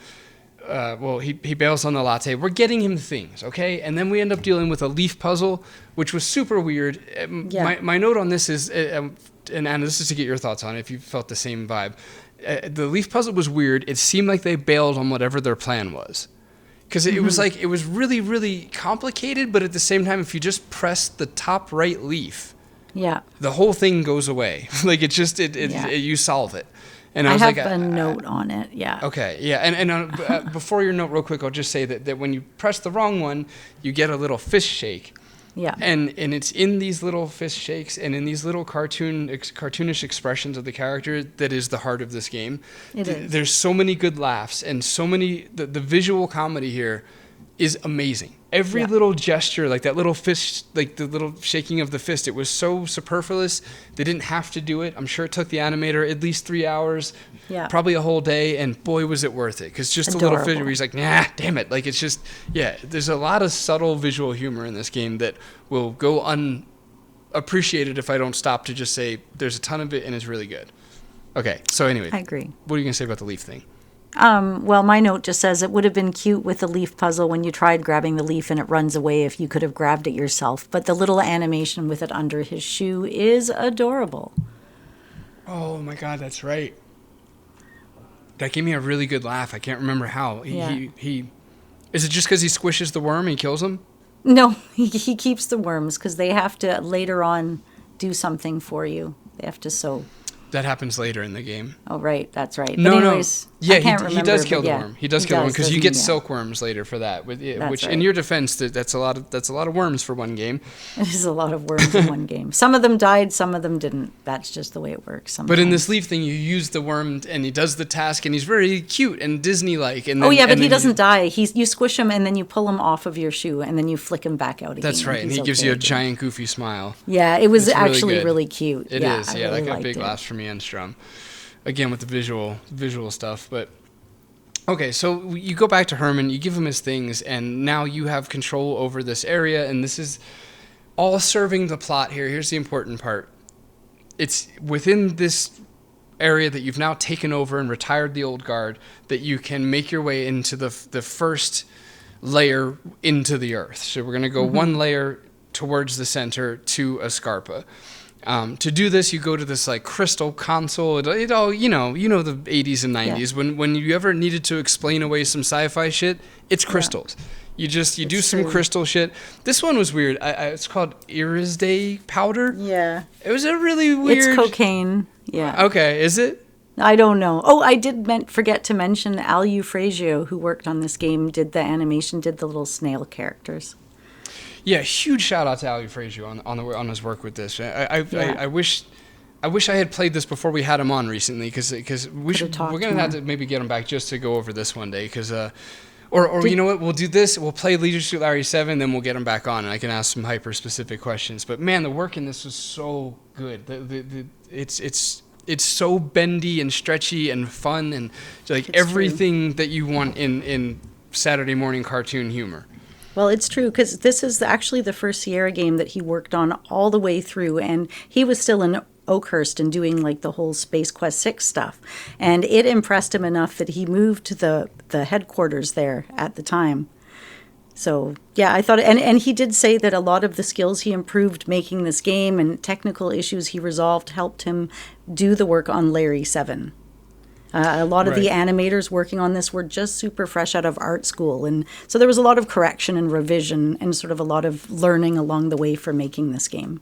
He bails on the latte. We're getting him things, okay? And then we end up dealing with a leaf puzzle, which was super weird. Yeah. My note on this is, and Anna, this is to get your thoughts on it, if you felt the same vibe. The leaf puzzle was weird. It seemed like they bailed on whatever their plan was. Because it was like, it was really, really complicated, but at the same time, if you just press the top right leaf, the whole thing goes away. Like, you solve it. And I was have like, a note on it, yeah. Okay, yeah, and before your note, real quick, I'll just say that when you press the wrong one, you get a little fist shake, Yeah. And it's in these little fist shakes and in these little cartoonish expressions of the character that is the heart of this game. It is. There's so many good laughs and so many, the visual comedy here is amazing. Every little gesture, like that little fist, like the little shaking of the fist, it was so superfluous. They didn't have to do it. I'm sure it took the animator at least 3 hours, probably a whole day, and boy, was it worth it. Because just a little fist where he's like, nah, damn it. Like, it's just, there's a lot of subtle visual humor in this game that will go unappreciated if I don't stop to just say there's a ton of it and it's really good. Okay, so anyway. I agree. What are you going to say about the leaf thing? Well, my note just says it would have been cute with the leaf puzzle when you tried grabbing the leaf and it runs away if you could have grabbed it yourself. But the little animation with it under his shoe is adorable. Oh my God, that's right. That gave me a really good laugh. I can't remember how. He is it just because he squishes the worm and he kills him? No, he keeps the worms because they have to later on do something for you. They have to sew. That happens later in the game. Oh, right. That's right. No, but anyways, yeah, I can't he remember, does kill the yeah, worm. He does kill the worm because you doesn't get he? silkworms later for that. Which, right. in your defense, that's a lot of worms for one game. It is a lot of worms in one game. Some of them died, some of them didn't. That's just the way it works. Sometimes. But in this leaf thing, you use the worm and he does the task and he's very cute and Disney-like. And then, but he doesn't die. You squish him and then you pull him off of your shoe and then you flick him back out again. That's right, and he gives you a giant goofy smile. Yeah, it was actually good. really cute. It is. Yeah, really that got big liked it. laughs from me and Strum. Again, with the visual stuff. But okay, so you go back to Herman, you give him his things, and now you have control over this area, and this is all serving the plot here. Here's the important part. It's within this area that you've now taken over and retired the old guard that you can make your way into the first layer into the earth. So we're going to go one layer towards the center to Escarpa. To do this, you go to this like crystal console. It all you know the 80s and 90s. Yeah. When you ever needed to explain away some sci-fi shit, it's crystals. You do some crystal shit. This one was weird. It's called Irisday powder. Yeah. It was a really weird. It's cocaine. Yeah. Okay, is it? I don't know. Oh, I did forget to mention Al Eufrasio, who worked on this game, did the animation, did the little snail characters. Yeah, huge shout out to Ali Frazio on his work with this. I wish I had played this before we had him on recently because we're gonna have to maybe get him back just to go over this one day because or you know what, we'll do this, we'll play Leisure Suit Larry 7, then we'll get him back on and I can ask some hyper specific questions. But man, the work in this was so good. It's so bendy and stretchy and fun and like everything that you want in Saturday morning cartoon humor. Well, it's true because this is actually the first Sierra game that he worked on all the way through, and he was still in Oakhurst and doing like the whole Space Quest 6 stuff, and it impressed him enough that he moved to the headquarters there at the time. So yeah, I thought, and he did say that a lot of the skills he improved making this game and technical issues he resolved helped him do the work on Larry 7. A lot of the animators working on this were just super fresh out of art school. And so there was a lot of correction and revision and sort of a lot of learning along the way for making this game.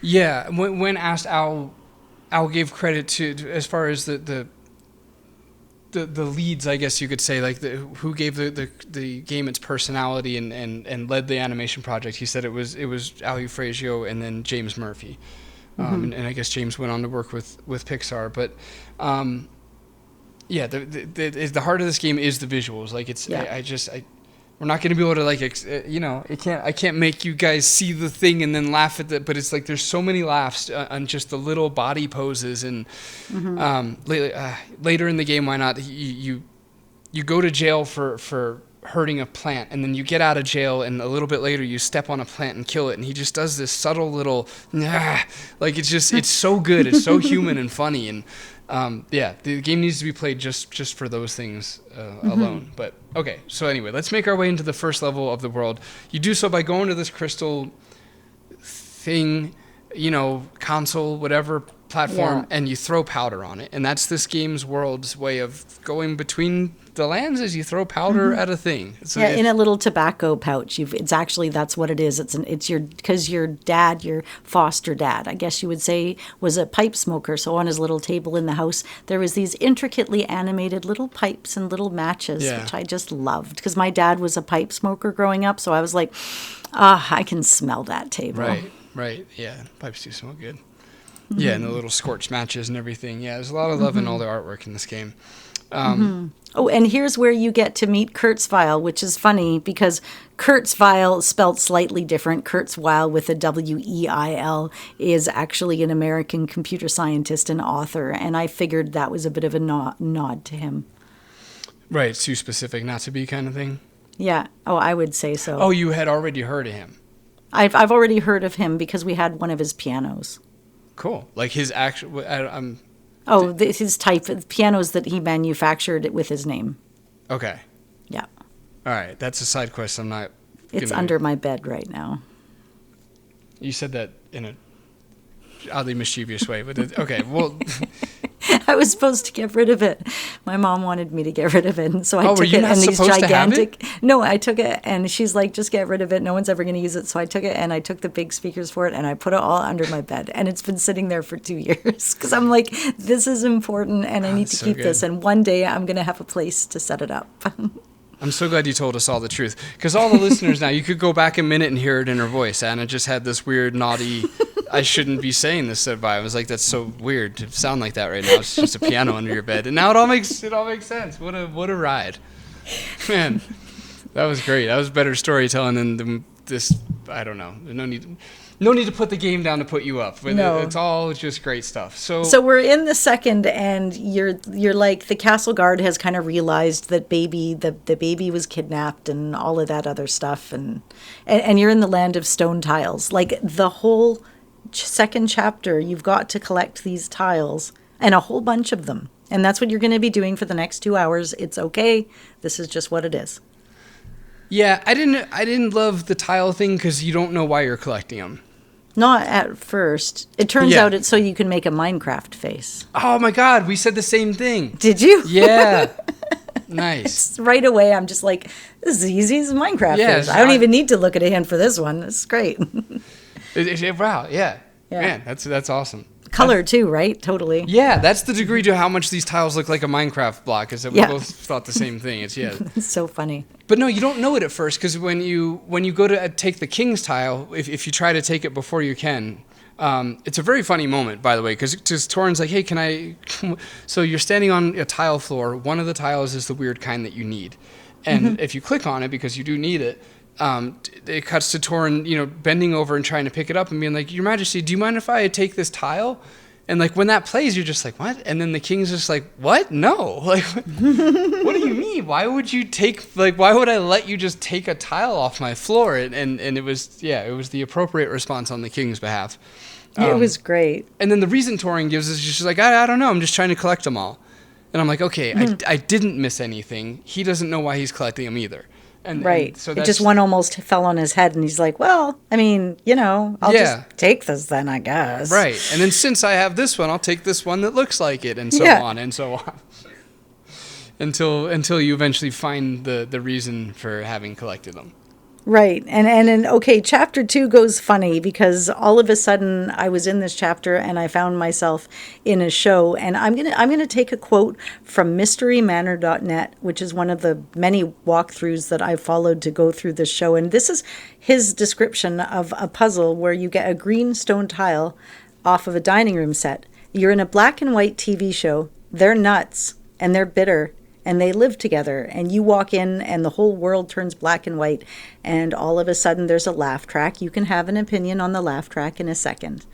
Yeah. When asked, Al gave credit to, as far as the leads, I guess you could say, like who gave the game its personality and led the animation project. He said it was Al Eufrasio and then James Murphy. And I guess James went on to work with Pixar. But... yeah, the heart of this game is the visuals. Like it's, we're not going to be able to like, I can't make you guys see the thing and then laugh at it. But it's like there's so many laughs on just the little body poses and later in the game, why not? You go to jail for hurting a plant and then you get out of jail and a little bit later you step on a plant and kill it and he just does this subtle little like it's so good, it's so human and funny and. The game needs to be played just for those things alone. But okay, so anyway, let's make our way into the first level of the world. You do so by going to this crystal thing, console, whatever platform, Yeah. and you throw powder on it. And that's this game's world's way of going between the lands, is you throw powder at a thing. So in a little tobacco pouch. It's actually, that's what it is. It's because your dad, your foster dad, I guess you would say, was a pipe smoker. So on his little table in the house, there was these intricately animated little pipes and little matches, Yeah. which I just loved. Because my dad was a pipe smoker growing up, so I was like, I can smell that table. Right. Yeah, pipes do smell good. Yeah, and the little scorch matches and everything. Yeah, there's a lot of love in all the artwork in this game. Oh, and here's where you get to meet Kurzweil, which is funny because Kurzweil, spelled slightly different, Kurzweil with a W-E-I-L, is actually an American computer scientist and author, and I figured that was a bit of a nod to him. Right, it's too specific not to be kind of thing. Yeah, I would say so. Oh, you had already heard of him. I've already heard of him because we had one of his pianos. Cool. Like his actual... His type of pianos that he manufactured with his name. Okay. Yeah. All right, that's a side quest I'm not... It's under my bed right now. You said that in a oddly mischievous way, but okay, well... I was supposed to get rid of it. My mom wanted me to get rid of it, and so I took it. Not And these supposed gigantic. to have it? No, I took it, and she's like, "Just get rid of it. No one's ever going to use it." So I took it, and I took the big speakers for it, and I put it all under my bed, and it's been sitting there for 2 years because I'm like, "This is important, and I need to so keep good. this." And one day I'm going to have a place to set it up. I'm so glad you told us all the truth. Because all the listeners now, you could go back a minute and hear it in her voice. Anna just had this weird, naughty, I shouldn't be saying this vibe. I was like, that's so weird to sound like that right now. It's just a piano under your bed. And now it all makes sense. What a ride. Man, that was great. That was better storytelling than this, I don't know. No need to put the game down to put you up. But No. It's all just great stuff. So we're in the second, and you're like, the castle guard has kind of realized that the baby was kidnapped and all of that other stuff, and you're in the land of stone tiles. Like the whole second chapter, you've got to collect these tiles, and a whole bunch of them, and that's what you're going to be doing for the next 2 hours. It's okay. This is just what it is. yeah, I didn't love the tile thing because you don't know why you're collecting them. Not at first. It turns Yeah. out it's so you can make a Minecraft face. Oh my God, we said the same thing. Did you? Yeah. Nice. Right away, I'm just like, this is easy as Minecraft Yes, is. I don't even need to look at a hand for this one. This is great. Wow, yeah. Yeah. Man, that's awesome. Color too, right? Totally. Yeah, that's the degree to how much these tiles look like a Minecraft block, is that we Yeah. both thought the same thing. It's It's so funny. But no, you don't know it at first, because when you go to take the king's tile, if you try to take it before you can, it's a very funny moment, by the way, because Torin's like, hey, can I... So you're standing on a tile floor. One of the tiles is the weird kind that you need. And if you click on it, because you do need it, it cuts to Torin, bending over and trying to pick it up and being like, Your Majesty, do you mind if I take this tile? And like when that plays, you're just like, what? And then the king's just like, what? No. Like, what do you mean? Why would I let you just take a tile off my floor? And it was the appropriate response on the king's behalf. It was great. And then the reason Torin gives is just like, I don't know. I'm just trying to collect them all. And I'm like, okay, I didn't miss anything. He doesn't know why he's collecting them either. Right. And so it just one almost fell on his head, and he's like, well, I mean, I'll just take this then, I guess. Right. And then since I have this one, I'll take this one that looks like it, and so on and so on. Until you eventually find the reason for having collected them. Right. And okay, chapter 2 goes funny because all of a sudden I was in this chapter and I found myself in a show, and I'm going to take a quote from mysterymanor.net, which is one of the many walkthroughs that I followed to go through this show, and this is his description of a puzzle where you get a green stone tile off of a dining room set. You're in a black and white TV show. They're nuts and they're bitter. And they live together, and you walk in and the whole world turns black and white, and all of a sudden there's a laugh track. You can have an opinion on the laugh track in a second.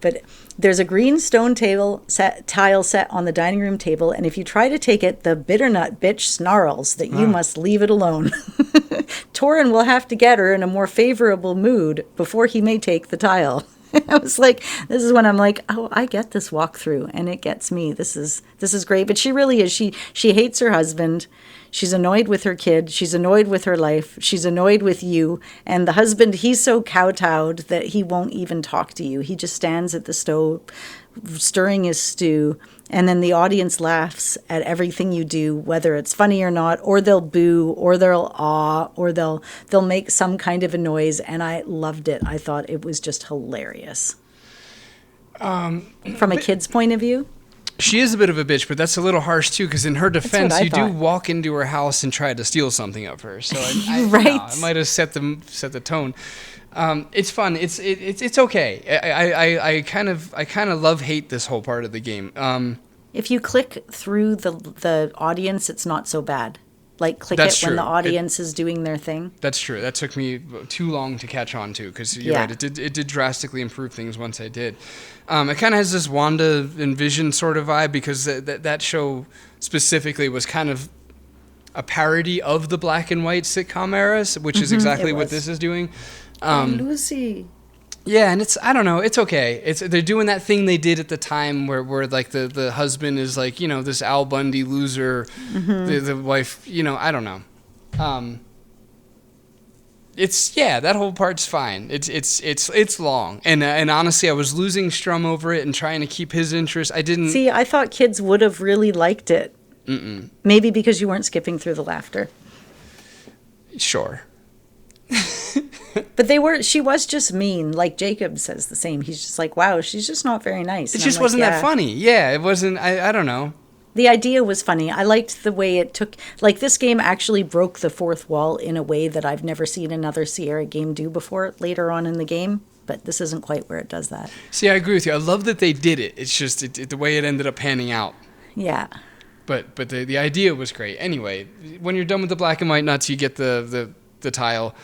But there's a green stone tile set on the dining room table, and if you try to take it, the bitter nut bitch snarls that you must leave it alone. Torin will have to get her in a more favorable mood before he may take the tile. I was like, this is when I'm like, oh, I get this walkthrough, and it gets me. This is great. But she really is. She hates her husband. She's annoyed with her kid. She's annoyed with her life. She's annoyed with you. And the husband, he's so kowtowed that he won't even talk to you. He just stands at the stove stirring his stew, and then the audience laughs at everything you do, whether it's funny or not, or they'll boo, or they'll awe, or they'll make some kind of a noise, and I loved it. I thought it was just hilarious. From a kid's point of view? She is a bit of a bitch, but that's a little harsh too, because in her defense, you thought. do walk into her house and try to steal something of her. So Right. I might have set the tone. It's fun. It's okay. I kind of love hate this whole part of the game. If you click through the audience, it's not so bad. Like click That's it when true. the audience is doing their thing. That's true. That took me too long to catch on to, because you're right. It did drastically improve things once I did. It kind of has this Wanda and Vision sort of vibe, because that show specifically was kind of a parody of the black and white sitcom eras, which is exactly what this is doing. Lucy. Yeah, and I don't know, it's okay. They're doing that thing they did at the time where like the husband is like, this Al Bundy loser, the wife, I don't know. That whole part's fine. It's long, and honestly, I was losing Strum over it and trying to keep his interest. See, I thought kids would have really liked it. Maybe because you weren't skipping through the laughter. Sure. But she was just mean. Like Jacob says the same. He's just like, wow, she's just not very nice. It just wasn't that funny. Yeah, it wasn't, I don't know. The idea was funny. I liked the way it took, like this game actually broke the fourth wall in a way that I've never seen another Sierra game do before later on in the game. But this isn't quite where it does that. See, I agree with you. I love that they did it. It's just the way it ended up panning out. Yeah. But the idea was great. Anyway, when you're done with the black and white nuts, you get the tile.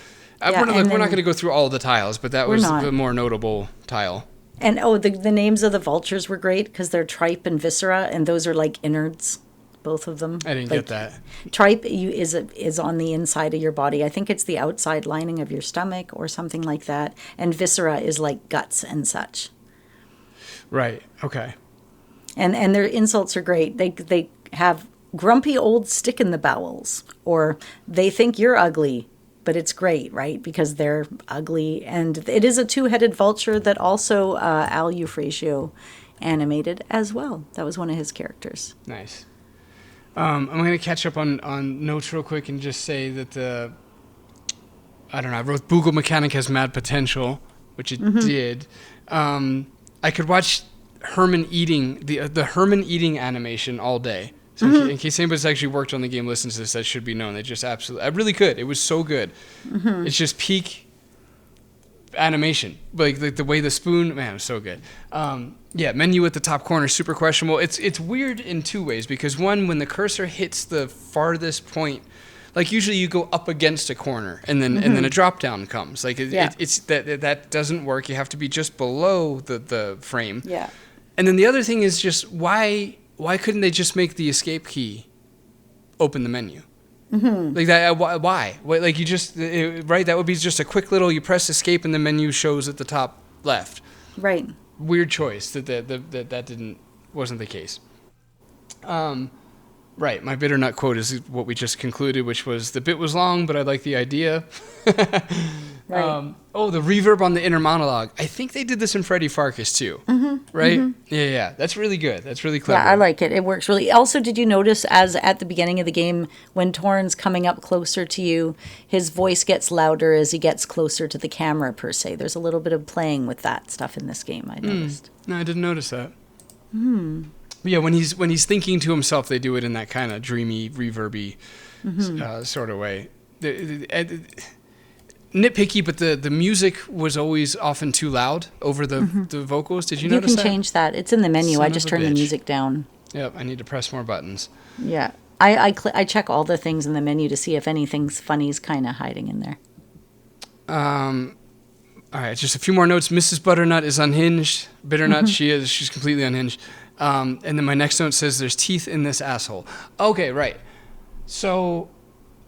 We're not going to go through all the tiles, but that was the more notable tile. And the names of the vultures were great, because they're tripe and viscera, and those are like innards, both of them. I didn't get that. Tripe is on the inside of your body. I think it's the outside lining of your stomach or something like that. And viscera is like guts and such. Right. Okay. And their insults are great. They have grumpy old stick in the bowels, or they think you're ugly. But it's great, right? Because they're ugly. And it is a two-headed vulture that also Al Eufrasio animated as well. That was one of his characters. Nice. I'm going to catch up on notes real quick and just say that I wrote Boogle Mechanic has mad potential, which it did. I could watch Herman eating, the Herman eating animation all day. So in case anybody's actually worked on the game, listens to this, that should be known. They just absolutely, I really could. It was so good. It's just peak animation. Like the way the spoon, man, it was so good. Menu at the top corner, super questionable. It's weird in two ways, because one, when the cursor hits the farthest point, like usually you go up against a corner and then a drop down comes. Like it's that doesn't work. You have to be just below the frame. Yeah. And then the other thing is just why couldn't they just make the escape key open the menu? Like that? Why? Like you just right? That would be just a quick little. You press escape and the menu shows at the top left. Right. Weird choice that wasn't the case. Right. My bitter nut quote is what we just concluded, which was the bit was long, but I like the idea. Right. The reverb on the inner monologue. I think they did this in Freddy Farkas too. Right? Yeah. That's really good. That's really clever. Yeah, I like it. It works really. Also, did you notice as at the beginning of the game, when Torin's coming up closer to you, his voice gets louder as he gets closer to the camera, per se. There's a little bit of playing with that stuff in this game, I noticed. No, I didn't notice that. Yeah, when he's thinking to himself, they do it in that kind of dreamy, reverby sort of way. Nitpicky, but the music was always often too loud over the vocals. Did you notice that? You can change that. It's in the menu. Son I of just a turned the bitch. music down. Yep, I need to press more buttons. Yeah. I check all the things in the menu to see if anything's funny's kind of hiding in there. All right, just a few more notes. Mrs. Butternut is unhinged. Bitternut, she's completely unhinged. And then my next note says there's teeth in this asshole. Okay, right. So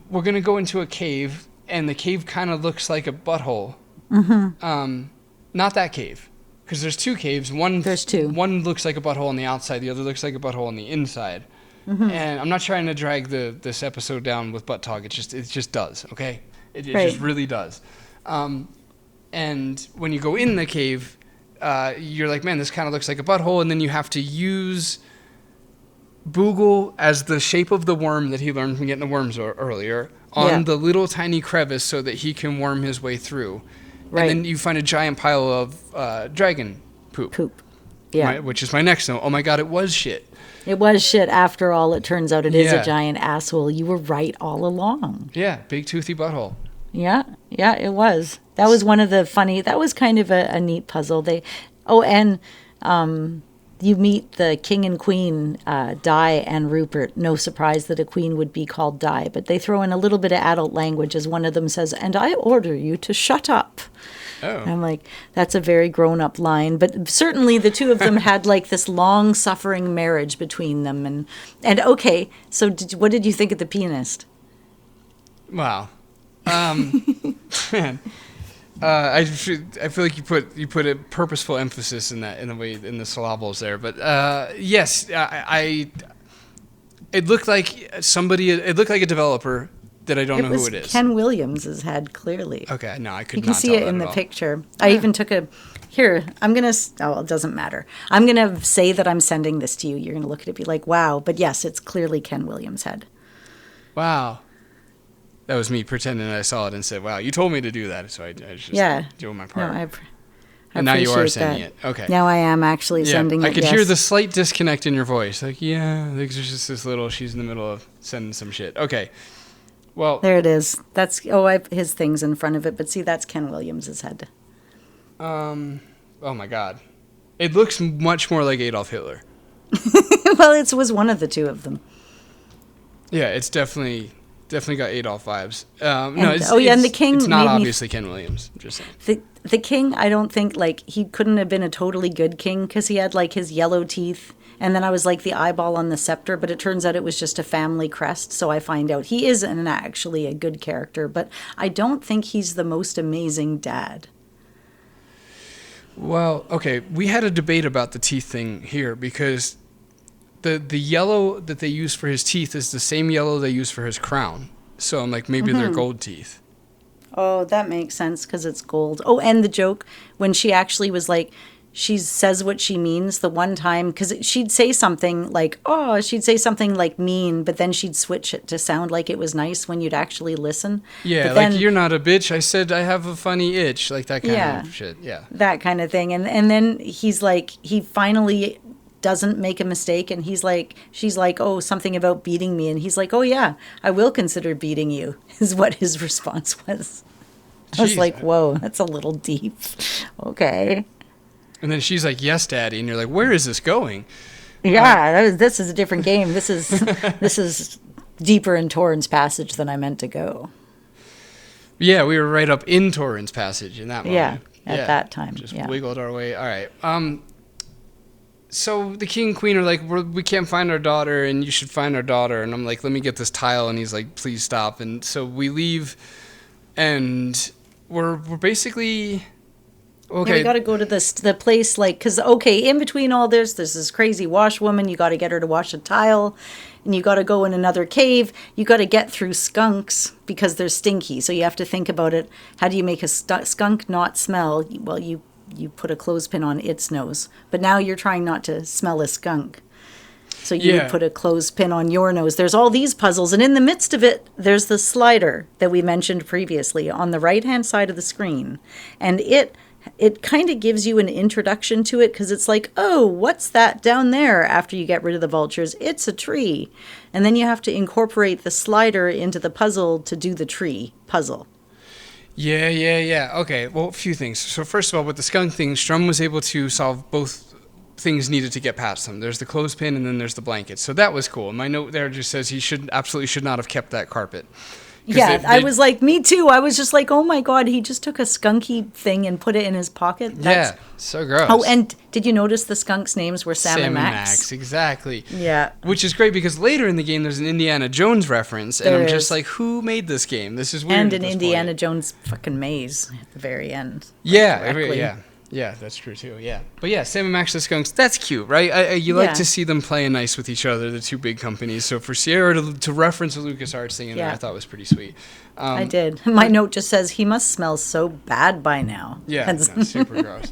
we're going to go into a cave, and the cave kind of looks like a butthole. Not that cave, because there's two caves. There's two. One looks like a butthole on the outside. The other looks like a butthole on the inside. And I'm not trying to drag this episode down with butt talk. It just does, okay? It Right. just really does. And when you go in the cave, you're like, man, this kind of looks like a butthole, and then you have to use Boogle as the shape of the worm that he learned from getting the worms earlier on the little tiny crevice so that he can worm his way through. Right. And then you find a giant pile of dragon poop. Yeah. Which is my next note. Oh my god, it was shit. It was shit after all. It turns out it is a giant asshole. You were right all along. Yeah, big toothy butthole. Yeah, it was. That was one of the funny, that was kind of a neat puzzle. You meet the king and queen, Di and Rupert. No surprise that a queen would be called Di, but they throw in a little bit of adult language as one of them says, "And I order you to shut up." Oh. I'm like, that's a very grown-up line. But certainly the two of them had like this long-suffering marriage between them. And okay, so what did you think of the pianist? Wow. Man. I feel like you put a purposeful emphasis in that, in the syllables there. But yes, it looked like a developer that I don't know who it is. Ken Williams' head, clearly. Okay, no, I could not tell. You can see it in the picture. I even took I'm going to, it doesn't matter. I'm going to say that I'm sending this to you. You're going to look at it and be like, wow. But yes, it's clearly Ken Williams' head. Wow. That was me pretending I saw it and said, wow, you told me to do that. So I just doing my part. No, I and now you are appreciate sending that. it. Okay. Now I am actually sending it, I could hear the slight disconnect in your voice. Like, there's just this little, she's in the middle of sending some shit. Okay. Well, there it is. That's his thing's in front of it, but see, that's Ken Williams' head. Oh my God, it looks much more like Adolf Hitler. Well, it was one of the two of them. Yeah, it's definitely got Adolf vibes. And the king. It's not obviously Ken Williams. I'm just saying. The king, I don't think he couldn't have been a totally good king because he had like his yellow teeth. And then I was like the eyeball on the scepter, but it turns out it was just a family crest. So I find out he isn't actually a good character, but I don't think he's the most amazing dad. Well, okay, we had a debate about the teeth thing here because the yellow that they use for his teeth is the same yellow they use for his crown. So I'm like, maybe they're gold teeth. Oh, that makes sense because it's gold. Oh, and the joke when she actually was like, she says what she means the one time, because she'd say something like, mean, but then she'd switch it to sound like it was nice when you'd actually listen. Yeah, then, like, you're not a bitch. I said I have a funny itch, like that kind of shit. Yeah. That kind of thing. And then he's like, he finally doesn't make a mistake, and she's like, oh, something about beating me. And he's like, oh, yeah, I will consider beating you, is what his response was. I was like, whoa, that's a little deep. Okay. And then she's like, yes, Daddy. And you're like, where is this going? Yeah, this is a different game. This is deeper in Torin's passage than I meant to go. Yeah, we were right up in Torin's passage in that moment. Yeah, at that time. Just wiggled our way. All right. So the king and queen are like, we can't find our daughter, and you should find our daughter. And I'm like, let me get this tile. And he's like, please stop. And so we leave, and we're basically... Okay. Yeah, we got to go to the place, like, because, in between all there's this crazy washwoman. You got to get her to wash a tile, and you got to go in another cave. You got to get through skunks because they're stinky. So you have to think about it. How do you make a skunk not smell? Well, you put a clothespin on its nose. But now you're trying not to smell a skunk. So you would put a clothespin on your nose. There's all these puzzles. And in the midst of it, there's the slider that we mentioned previously on the right-hand side of the screen. And it kind of gives you an introduction to it because it's like, oh, what's that down there after you get rid of the vultures? It's a tree. And then you have to incorporate the slider into the puzzle to do the tree puzzle. Yeah. Okay, well, a few things. So first of all, with the skunk thing, Strum was able to solve both things needed to get past them. There's the clothespin and then there's the blanket. So that was cool. My note there just says he absolutely should not have kept that carpet. Yeah, I was like, me too. I was just like, oh my God, he just took a skunky thing and put it in his pocket. Yeah, so gross. Oh, and did you notice the skunks' names were Sam and Max? Exactly. Yeah. Which is great because later in the game there's an Indiana Jones reference, and I'm just like, who made this game? This is weird. And an Indiana Jones fucking maze at the very end. Yeah, that's true too. Yeah, but yeah, Sam and Max the Skunks, that's cute, right? You like to see them playing nice with each other, the two big companies. So for Sierra to reference a LucasArts thing in there, I thought was pretty sweet. I did. My note just says he must smell so bad by now. Yeah, no, super gross.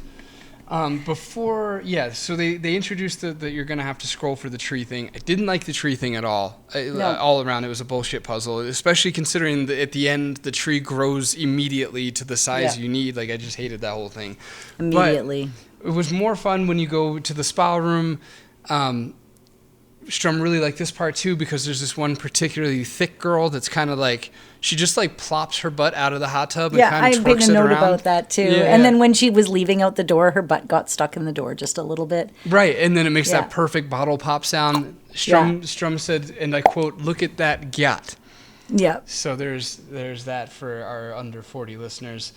So they introduced that you're going to have to scroll for the tree thing. I didn't like the tree thing at all. No. All around, it was a bullshit puzzle, especially considering that at the end, the tree grows immediately to the size you need. Like, I just hated that whole thing. Immediately. But it was more fun when you go to the spa room. Strum really liked this part too because there's this one particularly thick girl that's kind of like she just like plops her butt out of the hot tub and kind of twerks it around. Yeah, I made a note about that too. Yeah, and then when she was leaving out the door, her butt got stuck in the door just a little bit. Right, and then it makes that perfect bottle pop sound. Strum said, and I quote, "Look at that gat." Yeah. So there's that for our under 40 listeners.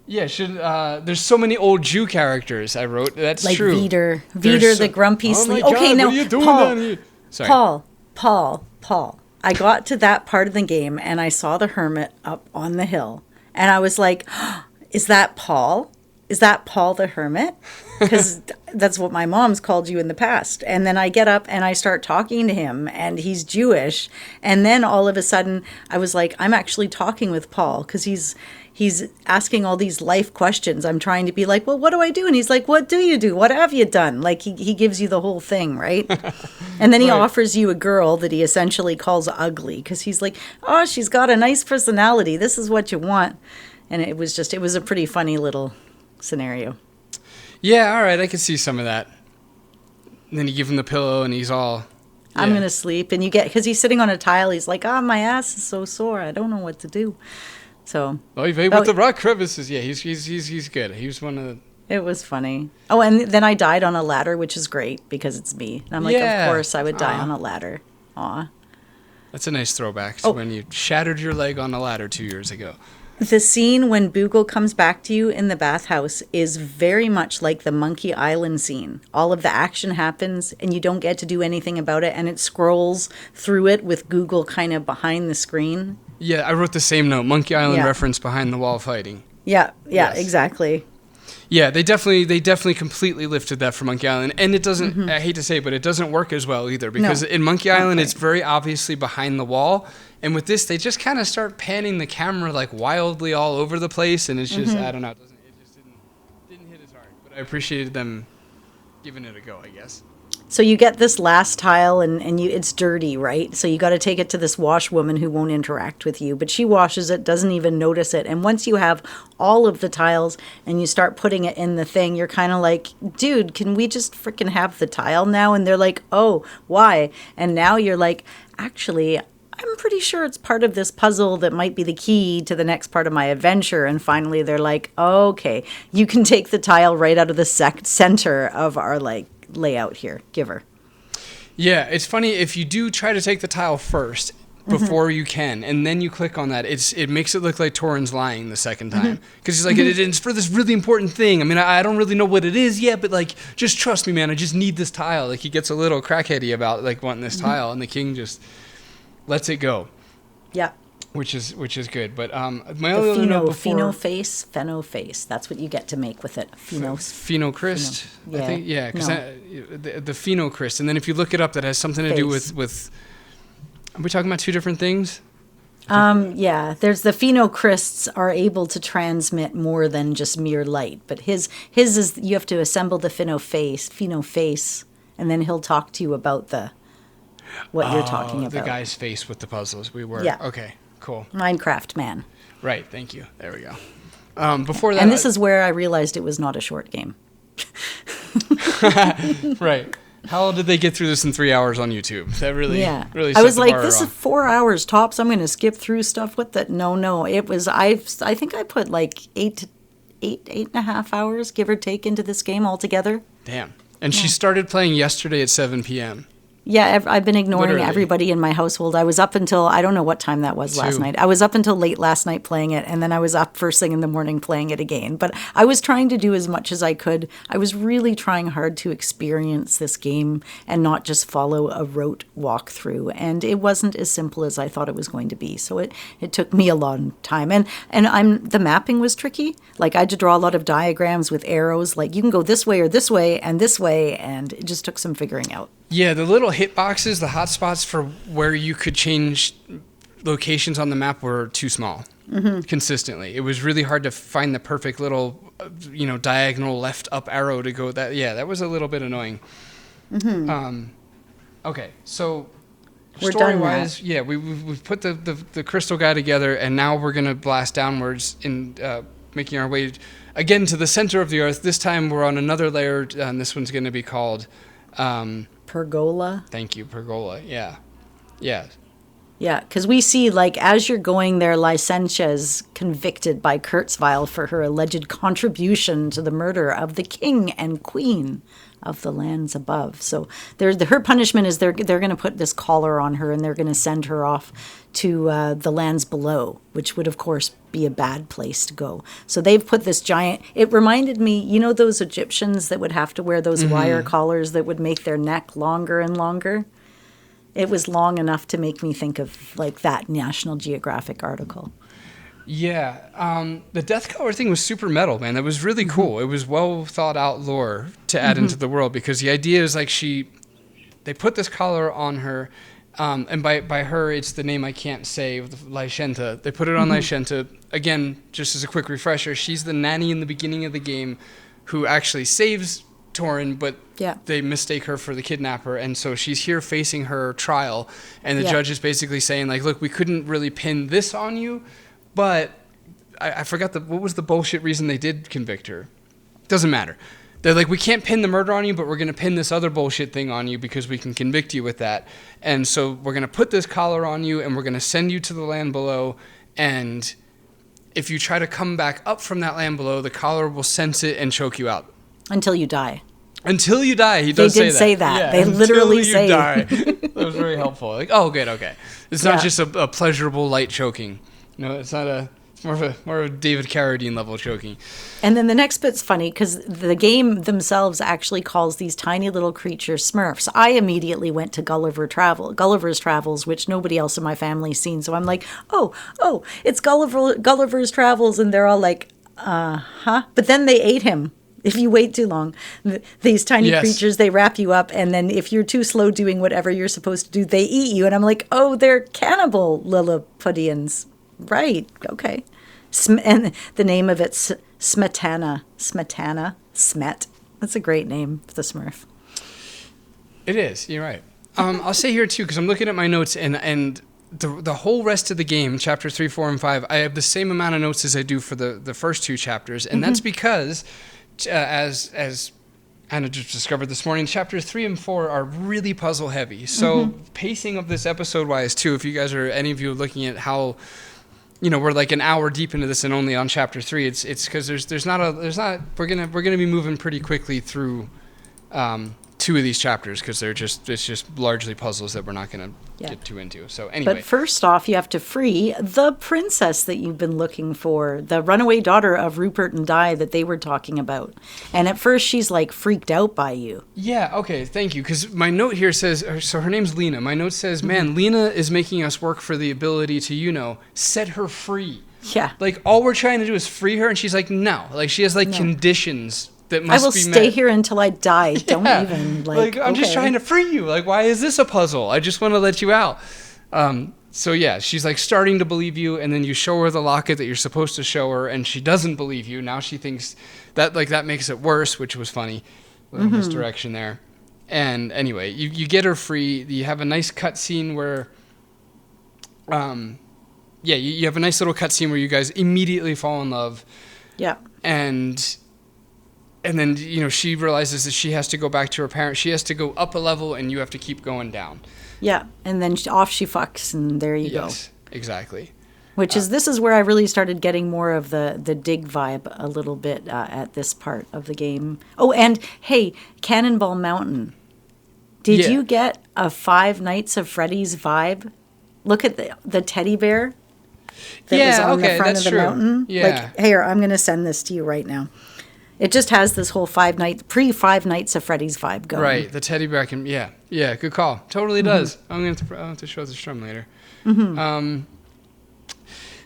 There's so many old Jew characters I wrote. That's like true. Vider, the grumpy sleep. Okay, God, no, what are you doing down here? Sorry. Paul. I got to that part of the game and I saw the hermit up on the hill, and I was like, "Is that Paul? Is that Paul the hermit?" Because that's what my mom's called you in the past. And then I get up and I start talking to him, and he's Jewish. And then all of a sudden, I was like, I'm actually talking with Paul because he's asking all these life questions. I'm trying to be like, well, what do I do? And he's like, what do you do? What have you done? Like, he gives you the whole thing, right? And then he offers you a girl that he essentially calls ugly because he's like, oh, she's got a nice personality. This is what you want. And it was a pretty funny little scenario. Yeah, all right, I can see some of that. And then you give him the pillow and he's all... Yeah. I'm going to sleep. And because he's sitting on a tile, he's like, my ass is so sore. I don't know what to do. So... with the rock crevices. Yeah, he's good. He was one of the... It was funny. Oh, and then I died on a ladder, which is great because it's me. And I'm like, of course I would die on a ladder. Aw. That's a nice throwback to when you shattered your leg on a ladder 2 years ago. The scene when Boogle comes back to you in the bathhouse is very much like the Monkey Island scene. All of the action happens and you don't get to do anything about it, and it scrolls through it with Google kind of behind the screen. Yeah, I wrote the same note. Monkey Island reference behind the wall fighting. Yeah, yes. Exactly. Yeah, they definitely completely lifted that for Monkey Island. And it doesn't, I hate to say it, but it doesn't work as well either. Because in Monkey Island, it's very obviously behind the wall. And with this, they just kind of start panning the camera like wildly all over the place. And it's just, I don't know, it just didn't hit as hard. But I appreciated them giving it a go, I guess. So you get this last tile and it's dirty, right? So you got to take it to this washwoman who won't interact with you, but she washes it, doesn't even notice it. And once you have all of the tiles and you start putting it in the thing, you're kind of like, dude, can we just freaking have the tile now? And they're like, oh, why? And now you're like, actually, I'm pretty sure it's part of this puzzle that might be the key to the next part of my adventure. And finally they're like, okay, you can take the tile right out of the center of our layout here. Give her. Yeah, it's funny if you do try to take the tile first before you can, and then you click on that, it makes it look like Torin's lying the second time because he's like, it's for this really important thing. I mean, I don't really know what it is yet, but like, just trust me, man. I just need this tile. Like, he gets a little crackheady about like wanting this tile, and the king just lets it go. Yeah. Which is good, but my only other note before... Pheno face. That's what you get to make with it. Phenocryst? Yeah. I think, yeah, because the Phenocryst. And then if you look it up, that has something to do with... Are we talking about two different things? Yeah, there's the Phenocrysts are able to transmit more than just mere light, but his is you have to assemble the Pheno face, and then he'll talk to you about what you're talking about. The guy's face with the puzzles. Okay. Cool. Minecraft man. Right. Thank you. There we go. Before that, and this is where I realized it was not a short game. Right. How did they get through this in 3 hours on YouTube? That really I was like, this is 4 hours tops. I'm going to skip through stuff with that. No. It was, I think I put like eight and a half hours, give or take, into this game altogether. Damn. And she started playing yesterday at 7 p.m. Yeah, I've been ignoring everybody in my household. I was up until, I don't know what time that was last night. I was up until late last night playing it, and then I was up first thing in the morning playing it again. But I was trying to do as much as I could. I was really trying hard to experience this game and not just follow a rote walkthrough. And it wasn't as simple as I thought it was going to be. So it took me a long time. And the mapping was tricky. Like, I had to draw a lot of diagrams with arrows. Like, you can go this way or this way, and it just took some figuring out. Yeah, the little hitboxes, the hotspots for where you could change locations on the map were too small. consistently. It was really hard to find the perfect little, diagonal left up arrow to go. That was a little bit annoying. Okay, so We're done, story-wise, we've put the crystal guy together, and now we're going to blast downwards in making our way again to the center of the earth. This time we're on another layer, and this one's going to be called... Pergola. Thank you, Pergola. Yeah. Yeah. Yeah, because we see, like, as you're going there, Licentia's is convicted by Kurzweil for her alleged contribution to the murder of the king and queen of the lands above. So her punishment is they're going to put this collar on her, and they're going to send her off to the lands below, which would, of course, be a bad place to go. So they've put this giant... It reminded me, those Egyptians that would have to wear those wire collars that would make their neck longer and longer? It was long enough to make me think of, like, that National Geographic article. Yeah. The death collar thing was super metal, man. That was really cool. It was well thought out lore to add into the world, because the idea is, like, they put this collar on her, and by her, it's the name I can't say, Lyshenta. They put it on Lyshenta. Again, just as a quick refresher, she's the nanny in the beginning of the game who actually saves Torin, but they mistake her for the kidnapper, and so she's here facing her trial, and the judge is basically saying, like, look, we couldn't really pin this on you, but I forgot what was the bullshit reason they did convict her. Doesn't matter. They're like, we can't pin the murder on you, but we're going to pin this other bullshit thing on you because we can convict you with that, and so we're going to put this collar on you, and we're going to send you to the land below, and if you try to come back up from that land below, the collar will sense it and choke you out. Until you die. Until you die, he does say that. They did say that. Yeah, they literally say that. That was very helpful. Like, oh, good, okay. It's not just a pleasurable light choking. It's not it's more of a David Carradine level choking. And then the next bit's funny because the game themselves actually calls these tiny little creatures Smurfs. I immediately went to Gulliver's Travels, which nobody else in my family's seen. So I'm like, oh, it's Gulliver's Travels, and they're all like, huh? But then they ate him. If you wait too long, these tiny creatures, they wrap you up. And then if you're too slow doing whatever you're supposed to do, they eat you. And I'm like, oh, they're cannibal Lilliputians. Right. Okay. And the name of it's Smetana. Smet. That's a great name for the Smurf. It is. You're right. I'll say here, too, because I'm looking at my notes, and the whole rest of the game, chapter 3, 4, and 5, I have the same amount of notes as I do for the first two chapters. And that's because... as Anna just discovered this morning, chapters 3 and 4 are really puzzle heavy. So pacing of this episode wise too, if you guys are any of you looking at how we're like an hour deep into this and only on chapter 3, it's because we're gonna be moving pretty quickly through two of these chapters because it's just largely puzzles that we're not gonna get too into. So anyway. But first off, you have to free the princess that you've been looking for, the runaway daughter of Rupert and Di that they were talking about. And at first she's like freaked out by you. Yeah, okay, thank you. Because my note here says, so her name's Lena. My note says, man, Lena is making us work for the ability to, set her free. Yeah. Like all we're trying to do is free her, and she's like, no. Like she has conditions that must be met. I will stay here until I die. Don't even I'm just trying to free you. Like, why is this a puzzle? I just want to let you out. So yeah, she's like starting to believe you, and then you show her the locket that you're supposed to show her, and she doesn't believe you. Now she thinks that makes it worse, which was funny. A little misdirection there. And anyway, you get her free. You have a nice cutscene where, you have a nice little cutscene where you guys immediately fall in love. Yeah. And then, she realizes that she has to go back to her parents. She has to go up a level, and you have to keep going down. Yeah, and then off she fucks, and there you go. Yes, exactly. This is where I really started getting more of the dig vibe a little bit at this part of the game. Oh, and hey, Cannonball Mountain. Did you get a Five Nights at Freddy's vibe? Look at the teddy bear that was on the front of the mountain. Yeah. Here, I'm going to send this to you right now. It just has this whole Five Nights at Freddy's vibe going. Right, the teddy bear can, good call. Totally does. I'm going to have to show this strum later.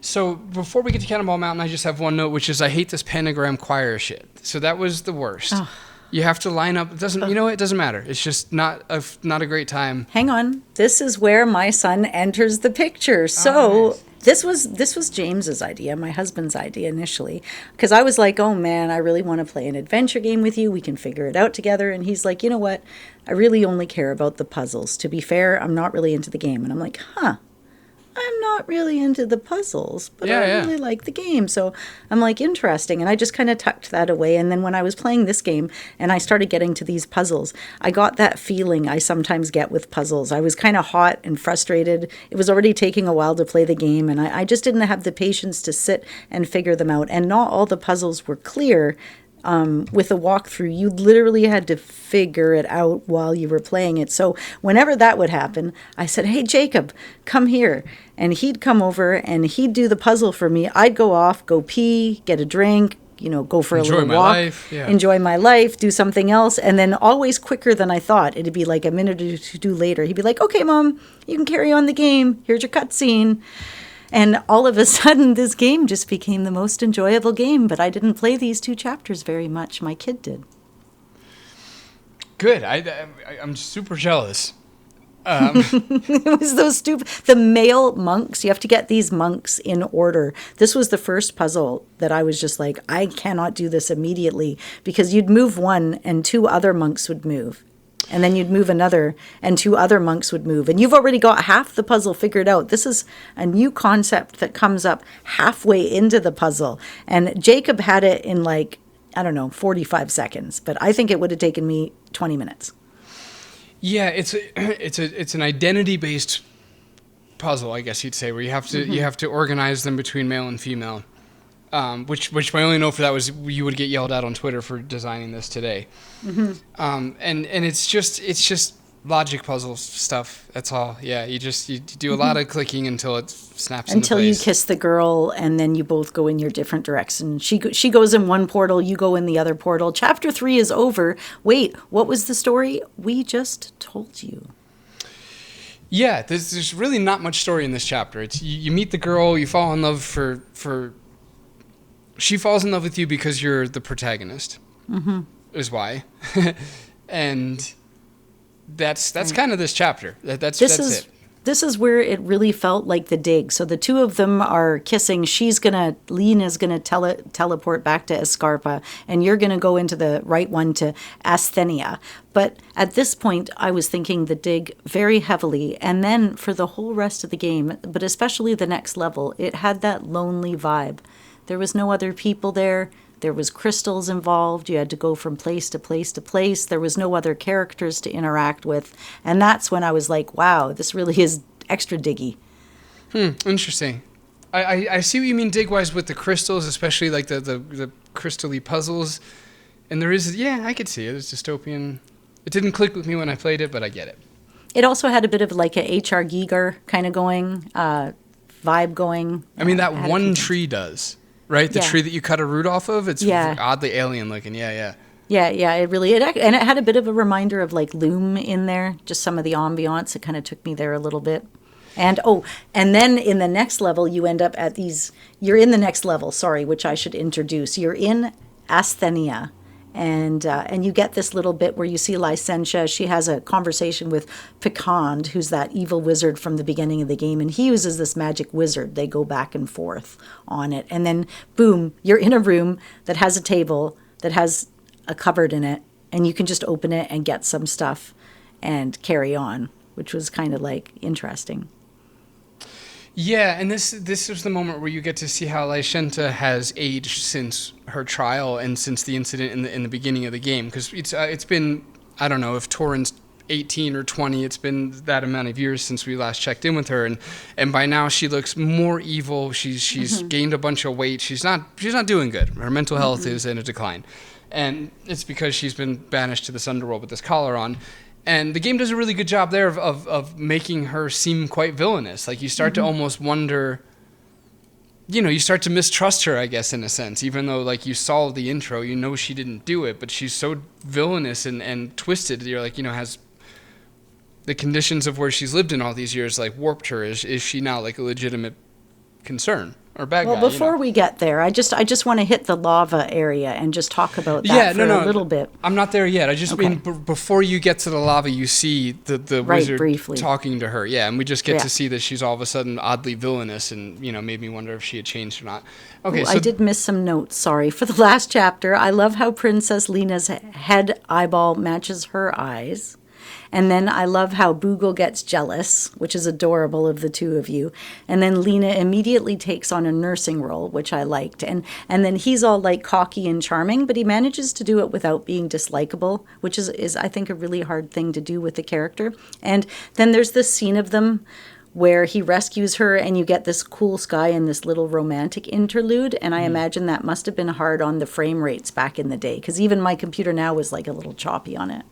So before we get to Cannonball Mountain, I just have one note, which is I hate this pentagram choir shit. So that was the worst. Oh. You have to line up. It doesn't. It doesn't matter. It's just not a great time. Hang on. This is where my son enters the picture. So This was James's idea, my husband's idea initially, because I was like, "Oh man, I really want to play an adventure game with you. We can figure it out together." And he's like, "You know what? I really only care about the puzzles. To be fair, I'm not really into the game." And I'm like, "Huh. I'm not really into the puzzles, but I really like the game." So I'm like, interesting. And I just kind of tucked that away. And then when I was playing this game and I started getting to these puzzles, I got that feeling I sometimes get with puzzles. I was kind of hot and frustrated. It was already taking a while to play the game, and I just didn't have the patience to sit and figure them out. And not all the puzzles were clear. With a walkthrough, you literally had to figure it out while you were playing it. So whenever that would happen, I said, "Hey, Jacob, come here." And he'd come over and he'd do the puzzle for me. I'd go off, go pee, get a drink, go for a little walk, enjoy my life, do something else. And then always quicker than I thought. It'd be like a minute or two later. He'd be like, "Okay, Mom, you can carry on the game. Here's your cutscene." And all of a sudden, this game just became the most enjoyable game. But I didn't play these 2 chapters very much. My kid did. Good. I'm super jealous. It was those stupid... The male monks, you have to get these monks in order. This was the first puzzle that I was just like, I cannot do this immediately. Because you'd move one and 2 other monks would move. And then you'd move another, and 2 other monks would move. And you've already got half the puzzle figured out. This is a new concept that comes up halfway into the puzzle. And Jacob had it in 45 seconds. But I think it would have taken me 20 minutes. Yeah, it's an identity-based puzzle, I guess you'd say, where you have to organize them between male and female. Which my only note for that was you would get yelled at on Twitter for designing this today. And it's just logic puzzle stuff. That's all. Yeah, you do a lot of clicking until it snaps into place. Until you kiss the girl, and then you both go in your different directions. She goes in one portal, you go in the other portal. Chapter 3 is over. Wait, what was the story? We just told you. Yeah, there's really not much story in this chapter. It's you meet the girl, you fall in love for she falls in love with you because you're the protagonist. Is why. And that's kind of this chapter. That's it. This is where it really felt like the dig. So the 2 of them are kissing. Lena's gonna teleport back to Escarpa, and you're gonna go into the right one to Asthenia. But at this point, I was thinking the dig very heavily, and then for the whole rest of the game, but especially the next level, it had that lonely vibe. There was no other people there. There was crystals involved. You had to go from place to place to place. There was no other characters to interact with. And that's when I was like, wow, this really is extra diggy. Interesting. I see what you mean dig-wise with the crystals, especially like the crystal-y puzzles. And there is, I could see it. It's dystopian. It didn't click with me when I played it, but I get it. It also had a bit of like a H.R. Giger kind of vibe going. I mean, that one tree does. Right? The tree that you cut a root off of? It's oddly alien looking. Yeah, and it had a bit of a reminder of like Loom in there. Just some of the ambiance. It kind of took me there a little bit. And then in the next level, you end up at you're in the next level, which I should introduce. You're in Asthenia. And you get this little bit where you see Licentia. She has a conversation with Picand, who's that evil wizard from the beginning of the game, and he uses this magic wizard. They go back and forth on it, and then boom, you're in a room that has a table that has a cupboard in it, and you can just open it and get some stuff and carry on, which was kind of like interesting. Yeah, and this is the moment where you get to see how Licentia has aged since her trial and since the incident in the beginning of the game, because it's been, I don't know if Torin's 18 or 20, it's been that amount of years since we last checked in with her, and by now she looks more evil. She's gained a bunch of weight. She's not doing good. Her mental health is in a decline, and it's because she's been banished to this underworld with this collar on. And the game does a really good job there of making her seem quite villainous. Like, you start to almost wonder, you start to mistrust her, I guess, in a sense. Even though, like, you saw the intro, she didn't do it, but she's so villainous and twisted. You're like, has the conditions of where she's lived in all these years, like, warped her. Is she now, like, a legitimate concern? or bad Well, guy. before we get there, I just want to hit the lava area and just talk about that for a little bit. I'm not there yet. I just mean before you get to the lava, you see the wizard briefly talking to her. Yeah, and we just get to see that she's all of a sudden oddly villainous, and made me wonder if she had changed or not. Okay, so I did miss some notes. Sorry for the last chapter. I love how Princess Lena's head eyeball matches her eyes. And then I love how Boogle gets jealous, which is adorable of the two of you. And then Lena immediately takes on a nursing role, which I liked. And then he's all like cocky and charming, but he manages to do it without being dislikable, which is I think, a really hard thing to do with the character. And then there's this scene of them where he rescues her and you get this cool sky and this little romantic interlude. And I imagine that must have been hard on the frame rates back in the day, because even my computer now was like a little choppy on it.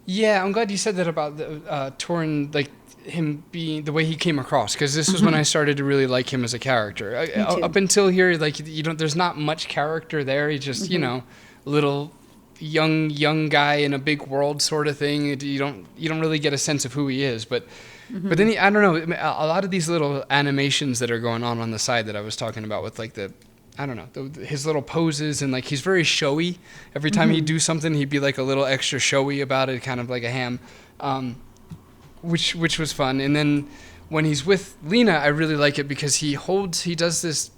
Yeah, I'm glad you said that about Torin, like him being the way he came across, because this was when I started to really like him as a character. Up until here, like there's not much character there. He's just little young guy in a big world sort of thing. You don't really get a sense of who he is, but then I don't know, a lot of these little animations that are going on the side that I was talking about with like his little poses, and like he's very showy. Every time he'd do something, he'd be like a little extra showy about it, kind of like a ham, which was fun. And then when he's with Lena, I really like it because he does this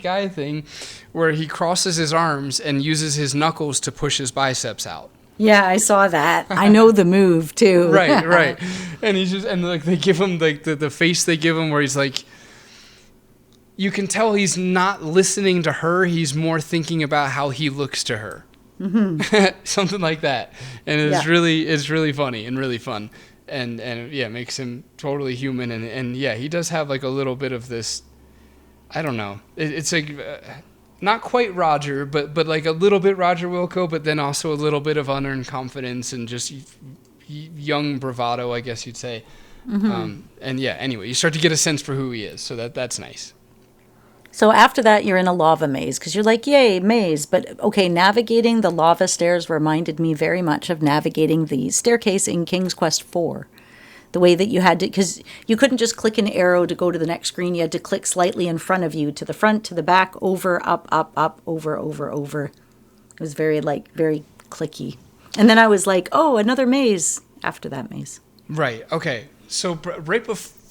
guy thing where he crosses his arms and uses his knuckles to push his biceps out. Yeah, I saw that. I know the move too. Right. And he's just, and like they give him like the face they give him where he's like, you can tell he's not listening to her. He's more thinking about how he looks to her. Something like that. And it's really funny and really fun. And yeah, makes him totally human. And yeah, he does have like a little bit of this, I don't know. It's like, not quite Roger, but like a little bit Roger Wilco, but then also a little bit of unearned confidence and just young bravado, I guess you'd say. And yeah, anyway, you start to get a sense for who he is. So that's nice. So after that, you're in a lava maze because you're like, yay, maze. But okay, navigating the lava stairs reminded me very much of navigating the staircase in King's Quest IV. The way that you had to, because you couldn't just click an arrow to go to the next screen. You had to click slightly in front of you, to the front, to the back, over, up, over, over. It was very clicky. And then I was like, oh, another maze after that maze. Right. Okay. So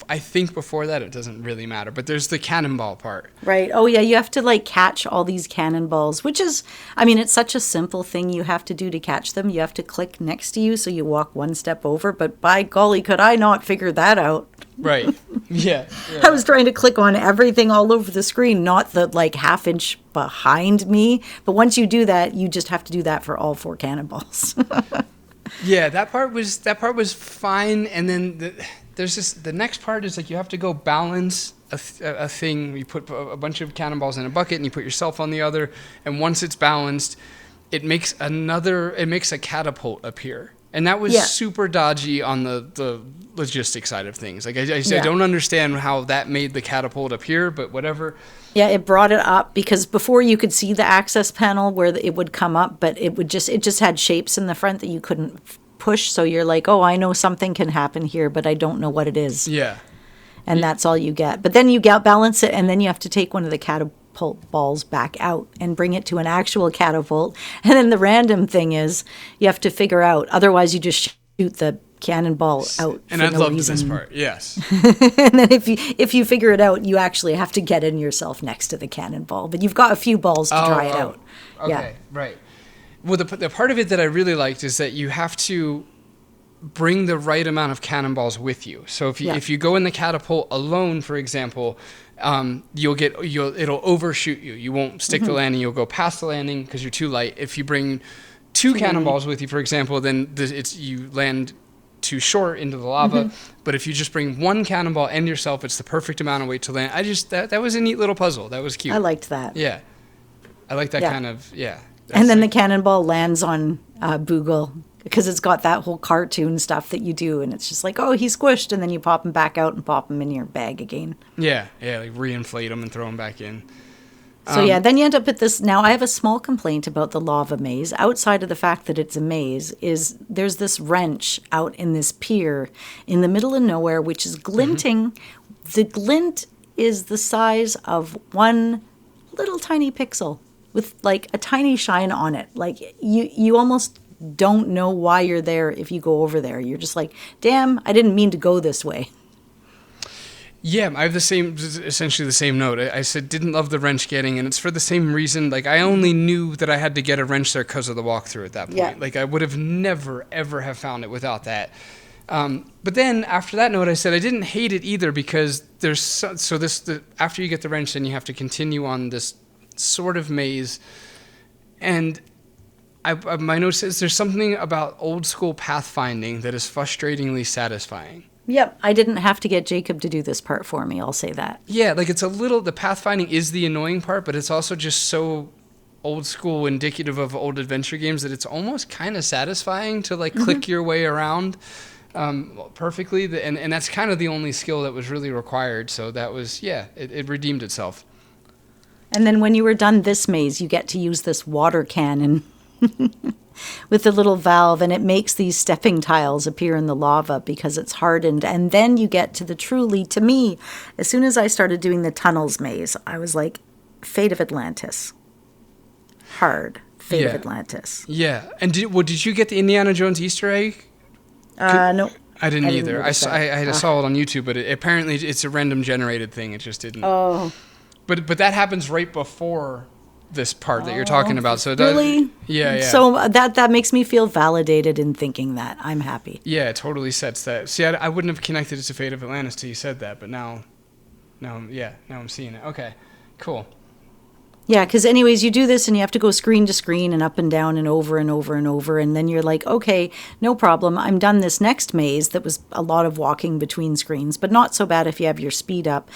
I think before that, it doesn't really matter, but there's the cannonball part. Right. Oh, yeah. You have to like catch all these cannonballs, which is, I mean, it's such a simple thing you have to do to catch them. You have to click next to you, so you walk one step over. But by golly, could I not figure that out? Right. Yeah. I was trying to click on everything all over the screen, not the like half inch behind me. But once you do that, you just have to do that for all 4 cannonballs. Yeah, that part was fine. And then there's the next part is like you have to go balance a thing. You put a bunch of cannonballs in a bucket and you put yourself on the other. And once it's balanced, it makes a catapult appear. And that was super dodgy on the logistic side of things. Like I don't understand how that made the catapult appear, but whatever. Yeah, it brought it up because before you could see the access panel where it would come up, but it just had shapes in the front that you couldn't push. So you're like, oh, I know something can happen here, but I don't know what it is. Yeah. And that's all you get. But then you balance it, and then you have to take one of the catapult balls back out and bring it to an actual catapult. And then the random thing is you have to figure out, otherwise you just shoot the cannonball out. And I loved this part, yes. And then if you figure it out, you actually have to get in yourself next to the cannonball. But you've got a few balls to try it out. Okay, yeah. Right. Well, the part of it that I really liked is that you have to bring the right amount of cannonballs with you. So if you go in the catapult alone, for example, it'll overshoot you. You won't stick the landing. You'll go past the landing because you're too light. If you bring 2 cannonballs with you, for example, then you land too short into the lava. But if you just bring 1 cannonball and yourself, it's the perfect amount of weight to land. That was a neat little puzzle. That was cute. I liked that. Yeah, I like that kind of And then the cannonball lands on Boogle because it's got that whole cartoon stuff that you do, and it's just like, oh, he's squished, and then you pop him back out and pop him in your bag again. Yeah, like reinflate him and throw him back in. So then you end up with this. Now, I have a small complaint about the lava maze. Outside of the fact that it's a maze, is there's this wrench out in this pier in the middle of nowhere, which is glinting. The glint is the size of one little tiny pixel with like a tiny shine on it. Like you almost don't know why you're there if you go over there. You're just like, damn, I didn't mean to go this way. Yeah, I have essentially the same note. I said didn't love the wrench getting, and it's for the same reason. Like I only knew that I had to get a wrench there because of the walkthrough at that point. Yeah. Like I would have never ever have found it without that. But then after that note, I said I didn't hate it either because there's after you get the wrench, then you have to continue on this sort of maze, and my note says there's something about old school pathfinding that is frustratingly satisfying. Yep, I didn't have to get Jacob to do this part for me, I'll say that. Yeah, like it's a little, the pathfinding is the annoying part, but it's also just so old school, indicative of old adventure games that it's almost kind of satisfying to like click your way around perfectly. And that's kind of the only skill that was really required. So that was, it redeemed itself. And then when you were done this maze, you get to use this water cannon with the little valve, and it makes these stepping tiles appear in the lava because it's hardened. And then you get to to me, as soon as I started doing the tunnels maze, I was like, Fate of Atlantis. Hard. Fate of Atlantis. Yeah. And did you get the Indiana Jones Easter egg? No. I didn't either. I saw it on YouTube, but apparently it's a random generated thing. It just didn't. Oh. But that happens right before this part that you're talking about. So it really? does, yeah. So that makes me feel validated in thinking that. I'm happy. Yeah, it totally sets that. See, I wouldn't have connected it to Fate of Atlantis till you said that, but now I'm seeing it. Okay, cool. Yeah, because anyways, you do this and you have to go screen to screen and up and down and over and over and over. And then you're like, okay, no problem. I'm done this next maze that was a lot of walking between screens, but not so bad if you have your speed up.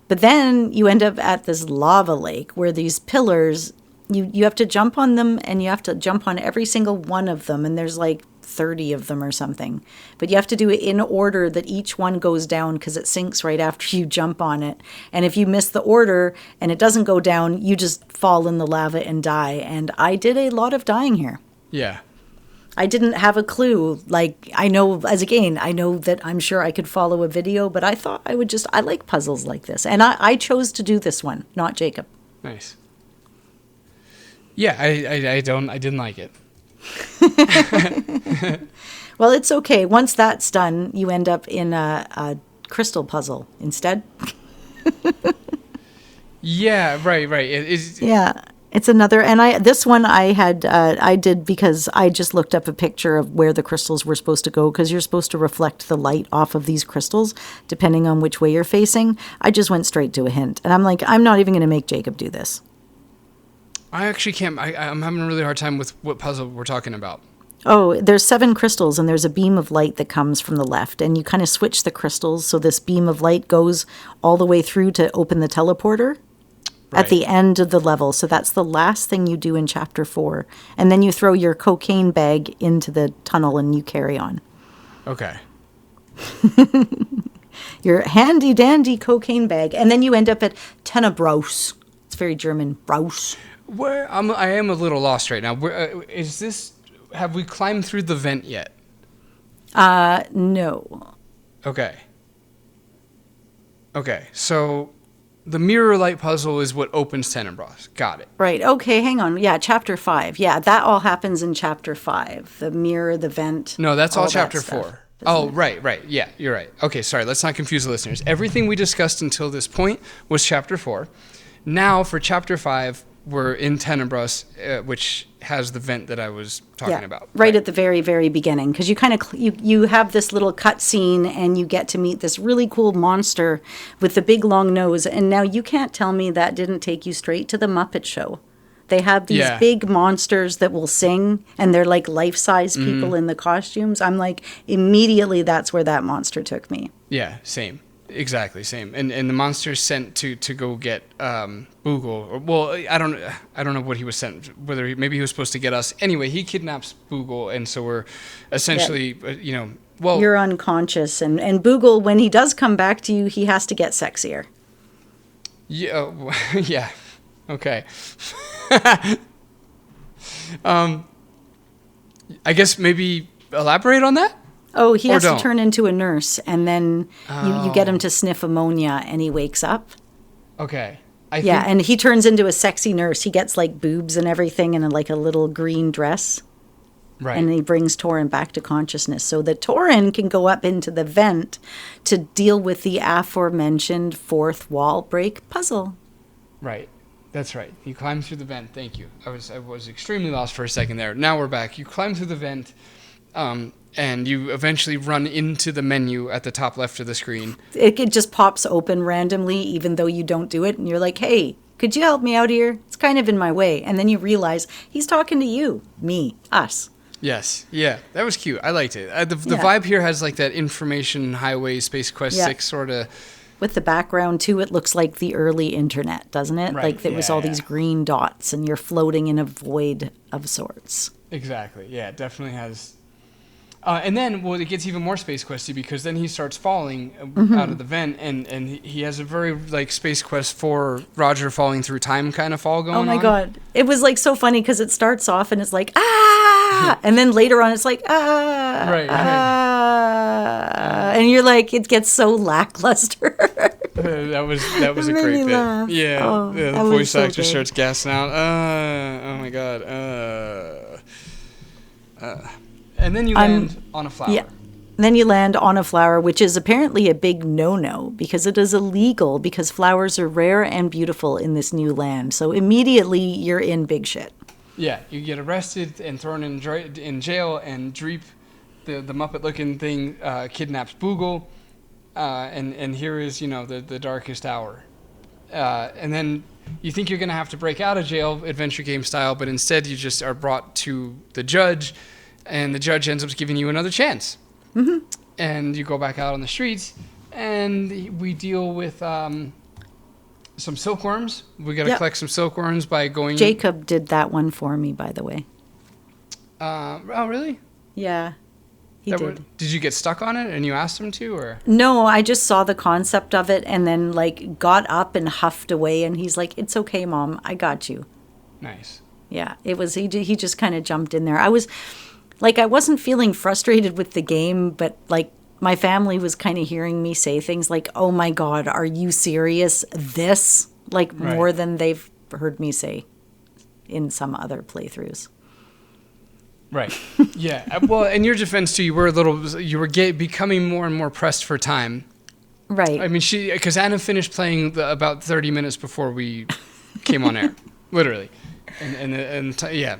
But then you end up at this lava lake where these pillars, you have to jump on them, and you have to jump on every single one of them. And there's like 30 of them or something. But you have to do it in order that each one goes down because it sinks right after you jump on it. And if you miss the order and it doesn't go down, you just fall in the lava and die. And I did a lot of dying here. Yeah. I didn't have a clue. Like, I know that I'm sure I could follow a video, but I thought I like puzzles like this. And I chose to do this one, not Jacob. Nice. Yeah, I didn't like it. Well, it's okay. Once that's done, you end up in a crystal puzzle instead. Yeah, right. Yeah. It's another, and this one I did because I just looked up a picture of where the crystals were supposed to go, because you're supposed to reflect the light off of these crystals depending on which way you're facing. I just went straight to a hint, and I'm like, I'm not even going to make Jacob do this. I actually can't. I'm having a really hard time with what puzzle we're talking about. Oh, there's 7 crystals, and there's a beam of light that comes from the left, and you kind of switch the crystals so this beam of light goes all the way through to open the teleporter. Right. At the end of the level. So that's the last thing you do in Chapter 4. And then you throw your cocaine bag into the tunnel and you carry on. Okay. Your handy-dandy cocaine bag. And then you end up at Tenebraus. It's very German. Braus. I am a little lost right now. Have we climbed through the vent yet? No. Okay, so the mirror light puzzle is what opens Tenebraus. Got it. Right. Okay, hang on. Yeah, Chapter 5. Yeah, that all happens in Chapter 5. The mirror, the vent. No, that's all Chapter 4. Oh, right. Yeah, you're right. Okay, sorry. Let's not confuse the listeners. Everything we discussed until this point was Chapter 4. Now, for Chapter 5, we're in Tenebraus, which has the vent that I was talking about. Right at the very, very beginning, because you kind of you have this little cut scene, and you get to meet this really cool monster with the big long nose. And now you can't tell me that didn't take you straight to the Muppet Show. They have these big monsters that will sing, and they're like life-size people in the costumes. I'm like, immediately that's where that monster took me. Yeah, same. Exactly, same. And the monster's sent to go get Boogle. Well, I don't know what he was sent. Maybe he was supposed to get us. Anyway, he kidnaps Boogle, and so we're essentially, you're unconscious, and Boogle, when he does come back to you, he has to get sexier. Yeah. Yeah. Okay. I guess maybe elaborate on that. Oh, he has to turn into a nurse, and then you get him to sniff ammonia, and he wakes up. Okay. Yeah, and he turns into a sexy nurse. He gets like boobs and everything and like a little green dress. Right. And he brings Torin back to consciousness so that Torin can go up into the vent to deal with the aforementioned fourth wall break puzzle. Right. That's right. You climb through the vent. Thank you. I was extremely lost for a second there. Now we're back. You climb through the vent, and you eventually run into the menu at the top left of the screen. It just pops open randomly, even though you don't do it. And you're like, hey, could you help me out here? It's kind of in my way. And then you realize he's talking to you, me, us. Yes. Yeah. That was cute. I liked it. The vibe here has like that information highway Space Quest 6 sort of. With the background, too, it looks like the early internet, doesn't it? Right. Like there was all these green dots and you're floating in a void of sorts. Exactly. Yeah, it definitely has. And then, well, it gets even more Space Questy because then he starts falling out of the vent, and he has a very like Space Quest 4 Roger falling through time kind of fall going on. Oh my God. It was like so funny because it starts off and it's like, ah! And then later on it's like, ah! Right. And you're like, it gets so lackluster. That was a made great me bit. laugh. Yeah, Oh, the that was voice so actor good. starts gassing out. Oh my God. And then you land on a flower. Yeah. Then you land on a flower, which is apparently a big no-no because it is illegal because flowers are rare and beautiful in this new land. So immediately you're in big shit. Yeah, you get arrested and thrown in jail, and Dreep, the Muppet-looking thing, kidnaps Boogle, and here is, the darkest hour. And then you think you're going to have to break out of jail, adventure game style, but instead you just are brought to the judge, and the judge ends up giving you another chance. Mm-hmm. And you go back out on the streets, and we deal with some silkworms. We got to collect some silkworms by going... Jacob did that one for me, by the way. Oh, really? Yeah, he did. Did you get stuck on it and you asked him to, or? No, I just saw the concept of it and then like got up and huffed away, and he's like, "It's okay, Mom, I got you." Nice. Yeah, it was. He just kind of jumped in there. I wasn't feeling frustrated with the game, but like my family was kind of hearing me say things like, "Oh my God, are you serious? This?" Like more than they've heard me say in some other playthroughs. Right. Yeah. Well, in your defense too, you were becoming more and more pressed for time. Right. I mean, because Anna finished playing about 30 minutes before we came on air, literally, yeah.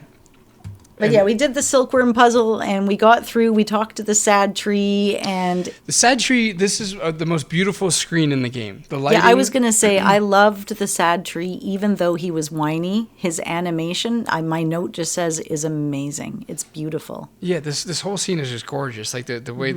But yeah, we did the silkworm puzzle and we got through. We talked to the sad tree and... The sad tree, this is the most beautiful screen in the game. The lighting... Yeah, I was going to say, I loved the sad tree, even though he was whiny. His animation, my note just says, is amazing. It's beautiful. Yeah, this whole scene is just gorgeous. Like the way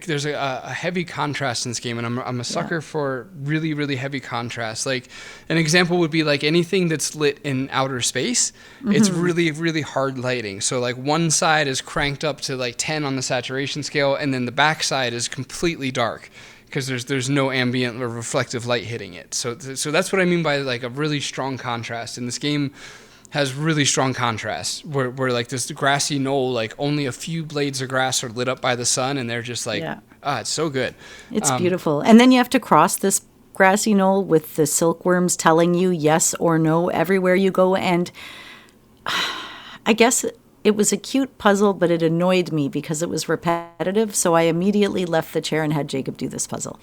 there's a heavy contrast in this game, and I'm a sucker for really, really heavy contrast. Like an example would be like anything that's lit in outer space, it's really, really hard lighting. So like one side is cranked up to like 10 on the saturation scale, and then the back side is completely dark because there's no ambient or reflective light hitting it. So that's what I mean by like a really strong contrast. And this game has really strong contrast where like this grassy knoll, like only a few blades of grass are lit up by the sun, and they're just like, it's so good. It's beautiful. And then you have to cross this grassy knoll with the silkworms telling you yes or no everywhere you go. And I guess it was a cute puzzle, but it annoyed me because it was repetitive. So I immediately left the chair and had Jacob do this puzzle.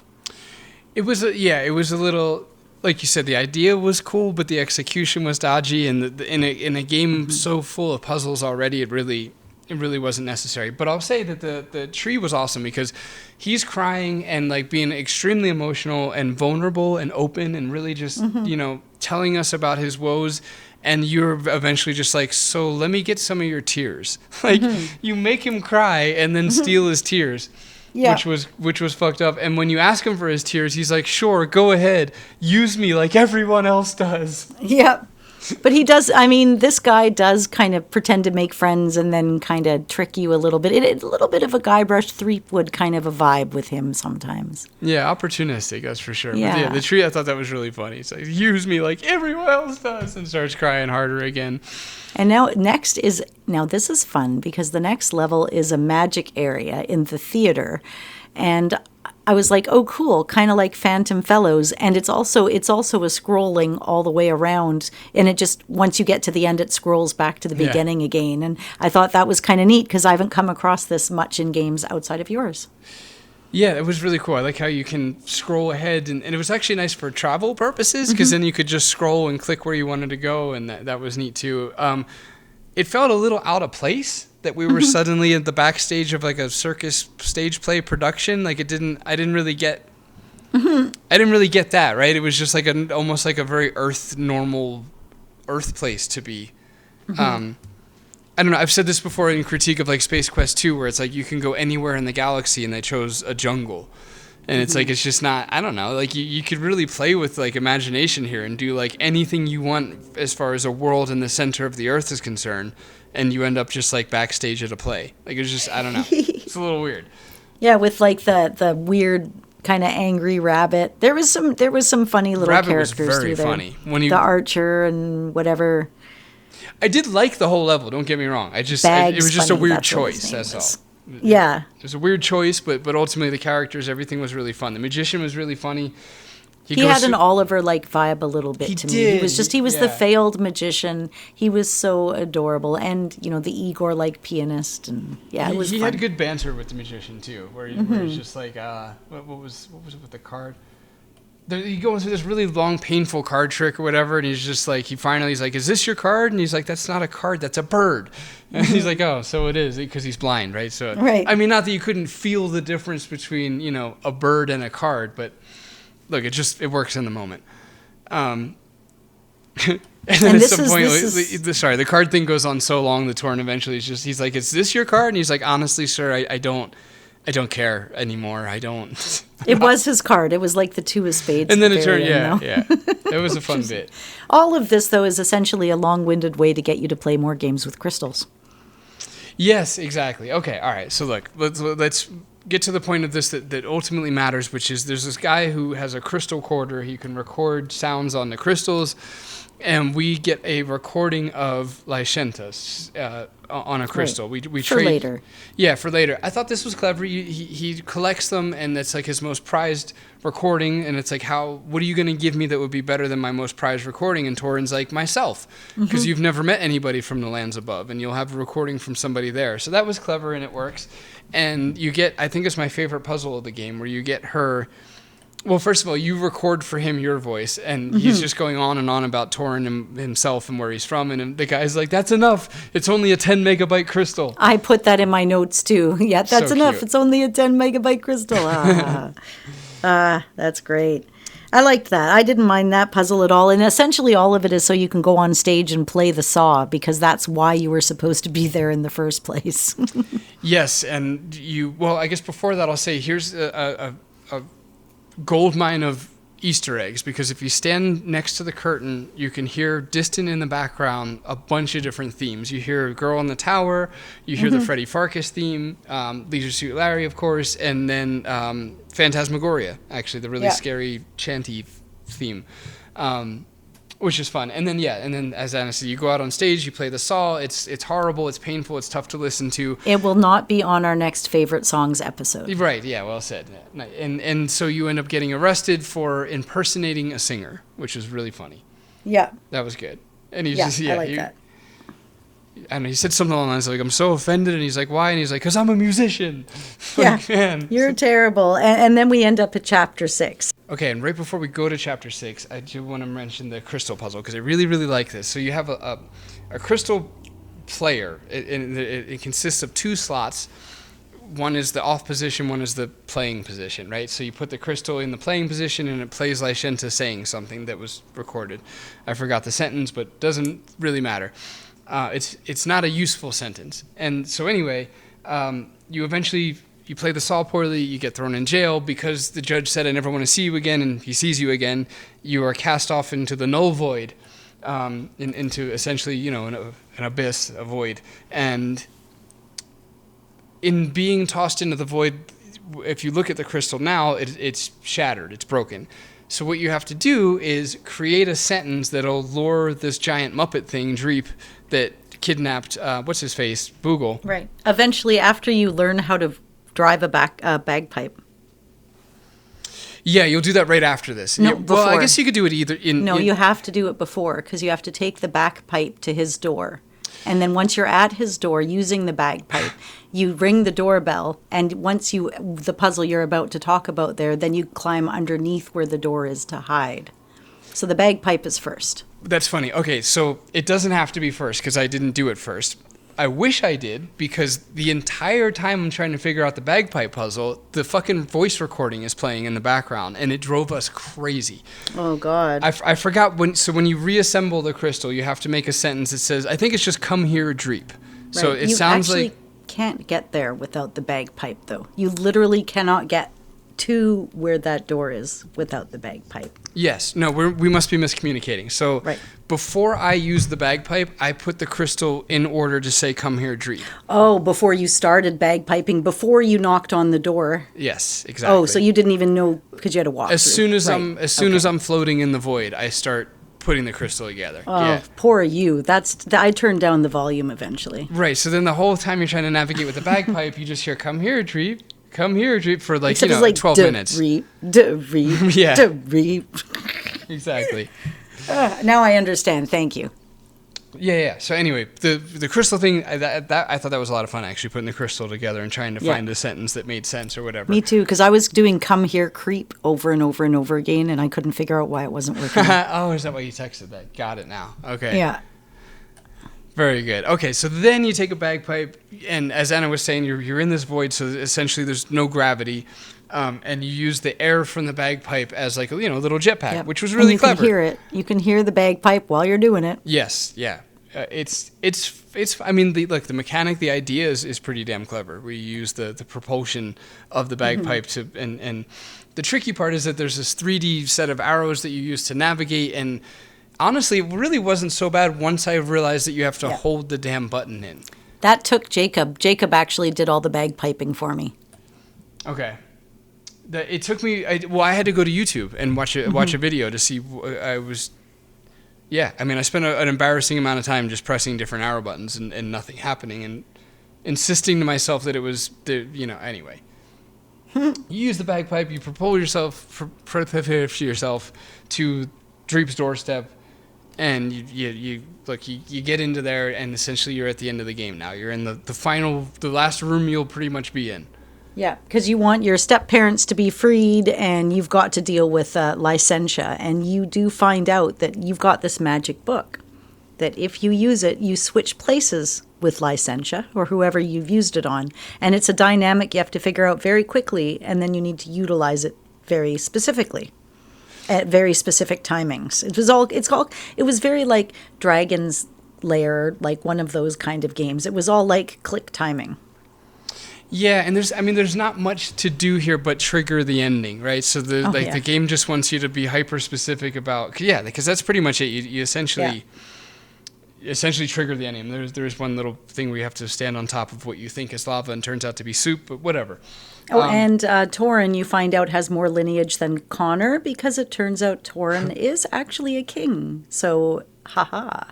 It was a little... Like you said, the idea was cool, but the execution was dodgy, and in a game so full of puzzles already, it really wasn't necessary. But I'll say that the tree was awesome because he's crying and like being extremely emotional and vulnerable and open and really just telling us about his woes. And you're eventually just like, so let me get some of your tears. Like you make him cry and then steal his tears. Yeah. Which was fucked up. And when you ask him for his tears, he's like, sure, go ahead. Use me like everyone else does. Yep. But he does, I mean, this guy does kind of pretend to make friends and then kind of trick you a little bit. It's a little bit of a Guybrush Threepwood kind of a vibe with him sometimes. Yeah, opportunistic, that's for sure. Yeah. But yeah, the tree, I thought that was really funny. It's like, use me like everyone else does, and starts crying harder again. And now this is fun because the next level is a magic area in the theater. And I was like, oh, cool, kind of like Phantom Fellows. And it's also a scrolling all the way around. And it just, once you get to the end, it scrolls back to the beginning again. And I thought that was kind of neat because I haven't come across this much in games outside of yours. Yeah, it was really cool. I like how you can scroll ahead, and it was actually nice for travel purposes because then you could just scroll and click where you wanted to go, and that was neat too. It felt a little out of place that we were suddenly at the backstage of like a circus stage play production. Like I didn't really get that, right? It was just like almost like a very normal Earth place to be. I don't know, I've said this before in critique of like Space Quest 2 where it's like you can go anywhere in the galaxy and they chose a jungle. And it's like, it's just not, I don't know, like you could really play with like imagination here and do like anything you want as far as a world in the center of the Earth is concerned. And you end up just like backstage at a play. Like it's just, I don't know. It's a little weird. Yeah, with like the weird kind of angry rabbit. There was some funny little Rabbit characters was very through funny. there. The archer and whatever. I did like the whole level, don't get me wrong. It was just a weird choice, that's all. Yeah. It was a weird choice, but ultimately the characters, everything was really fun. The magician was really funny. He had an Oliver-like vibe a little bit to me. He was the failed magician. He was so adorable. And, you know, the Igor-like pianist. And yeah, it was fun. He had good banter with the magician, too, where he's just like, what was it with the card? He goes through this really long, painful card trick or whatever, and he's just like, he's like, is this your card? And he's like, that's not a card, that's a bird. And he's like, oh, so it is, because he's blind, right? So, right. I mean, not that you couldn't feel the difference between, you know, a bird and a card, but look, it works in the moment. And then at some point, the card thing goes on so long, the Torin eventually he's like, is this your card? And he's like, honestly, sir, I don't care anymore. I don't. It was his card. It was like the two of spades. And then it turned, yeah. It was a fun bit. All of this, though, is essentially a long-winded way to get you to play more games with crystals. Yes, exactly. Okay, all right. So look, let's get to the point of this that ultimately matters, which is there's this guy who has a crystal recorder. He can record sounds on the crystals, and we get a recording of Lyshentas on a crystal. Right. We for trade, later. Yeah, for later. I thought this was clever. He collects them, and that's like his most prized recording. And it's like, what are you going to give me that would be better than my most prized recording? And Torin's like, myself, because you've never met anybody from the lands above, and you'll have a recording from somebody there. So that was clever, and it works. And you get, I think it's my favorite puzzle of the game, where you get her. Well, first of all, you record for him your voice, and he's just going on and on about Torin himself and where he's from, and the guy's like, that's enough. It's only a 10 megabyte crystal. I put that in my notes, too. Yeah, that's so enough. Cute. It's only a 10 megabyte crystal. That's great. I liked that. I didn't mind that puzzle at all. And essentially all of it is so you can go on stage and play the saw, because that's why you were supposed to be there in the first place. Yes, and well, I guess before that I'll say here's a gold mine of Easter eggs, because if you stand next to the curtain, you can hear distant in the background a bunch of different themes. You hear Girl in the Tower, you hear the Freddy Farkas theme, Leisure Suit Larry, of course, and then Phantasmagoria, actually, the really scary chanty theme. Which is fun. And then as Anna said, you go out on stage, you play the saw. It's horrible, it's painful, it's tough to listen to. It will not be on our next favorite songs episode. Right, yeah, well said. And so you end up getting arrested for impersonating a singer, which is really funny. Yeah. That was good. And he's I like that. And he said something along the lines like, I'm so offended. And he's like, why? And he's like, because I'm a musician. Like, yeah, man. You're terrible. And then we end up at chapter 6. Okay, and right before we go to chapter 6, I do want to mention the crystal puzzle, because I really, really like this. So you have a crystal player. It consists of 2 slots. One is the off position, one is the playing position, right? So you put the crystal in the playing position, and it plays Lyshenta saying something that was recorded. I forgot the sentence, but doesn't really matter. It's not a useful sentence. And so anyway, you play the saw poorly, you get thrown in jail because the judge said, I never want to see you again, and he sees you again. You are cast off into the null void, into essentially, an abyss, a void. And in being tossed into the void, if you look at the crystal now, it's shattered, it's broken. So what you have to do is create a sentence that'll lure this giant Muppet thing, Dreep, that kidnapped, what's-his-face, Boogle. Right. Eventually, after you learn how to drive a bagpipe. Yeah, you'll do that right after this. No, Well, I before. guess you could do it either in... No, you have to do it before because you have to take the bagpipe to his door. And then once you're at his door using the bagpipe, you ring the doorbell. And once the puzzle you're about to talk about there, then you climb underneath where the door is to hide. So the bagpipe is first. That's funny. Okay, so it doesn't have to be first because I didn't do it first. I wish I did because the entire time I'm trying to figure out the bagpipe puzzle, the fucking voice recording is playing in the background and it drove us crazy. Oh, God. I forgot when you reassemble the crystal, you have to make a sentence that says, I think it's just come here, Dreep. So Right. it you sounds actually like... can't get there without the bagpipe, though. You literally cannot get to where that door is without the bagpipe. Yes. No, we must be miscommunicating. So Right. before I use the bagpipe, I put the crystal in order to say, come here, Dreep. Oh, before you started bagpiping, before you knocked on the door. Yes, exactly. Oh, so you didn't even know because you had to walk As through. soon as Right. as I'm floating in the void, I start putting the crystal together. Oh, Yeah. poor you. I turned down the volume eventually. Right. So then the whole time you're trying to navigate with the bagpipe, you just hear, come here, Dreep. Come here, Dreep, for like, Except it's like 12 minutes. Yeah. Reap. Exactly. Now I understand. Thank you. Yeah. So anyway, the crystal thing, I thought that was a lot of fun, actually, putting the crystal together and trying to Yeah. find a sentence that made sense or whatever. Me too, because I was doing "come here, creep" over and over and over again, and I couldn't figure out why it wasn't working. Oh, is that why you texted that? Got it now. Okay. Yeah. Very good. Okay, so then you take a bagpipe, and as Anna was saying, you're in this void, so essentially there's no gravity, and you use the air from the bagpipe as like a little jetpack, Yep. which was really and you clever. can hear it. You can hear the bagpipe while you're doing it. Yes, yeah. It's. I mean, the mechanic, the idea is pretty damn clever. We use the propulsion of the bagpipe to, and the tricky part is that there's this 3D set of arrows that you use to navigate, and honestly, it really wasn't so bad once I realized that you have to hold the damn button in. That took Jacob. Jacob actually did all the bagpiping for me. Okay. It took me. I had to go to YouTube and watch a video to see. I was. Yeah, I mean, I spent an embarrassing amount of time just pressing different arrow buttons and nothing happening, and insisting to myself that it was anyway. You use the bagpipe, you propel yourself to Dreep's doorstep, and you get into there, and essentially you're at the end of the game now. You're in the last room you'll pretty much be in. Yeah, because you want your step-parents to be freed, and you've got to deal with Licentia, and you do find out that you've got this magic book, that if you use it, you switch places with Licentia, or whoever you've used it on, and it's a dynamic you have to figure out very quickly, and then you need to utilize it very specifically, at very specific timings. It was very like Dragon's Lair, like one of those kind of games. It was all like click timing. Yeah, and there's not much to do here but trigger the ending, right? So the game just wants you to be hyper specific about, because that's pretty much it. You essentially trigger the ending. There's one little thing where you have to stand on top of what you think is lava and turns out to be soup, but whatever. And Torin, you find out, has more lineage than Connor, because it turns out Torin is actually a king. So, haha.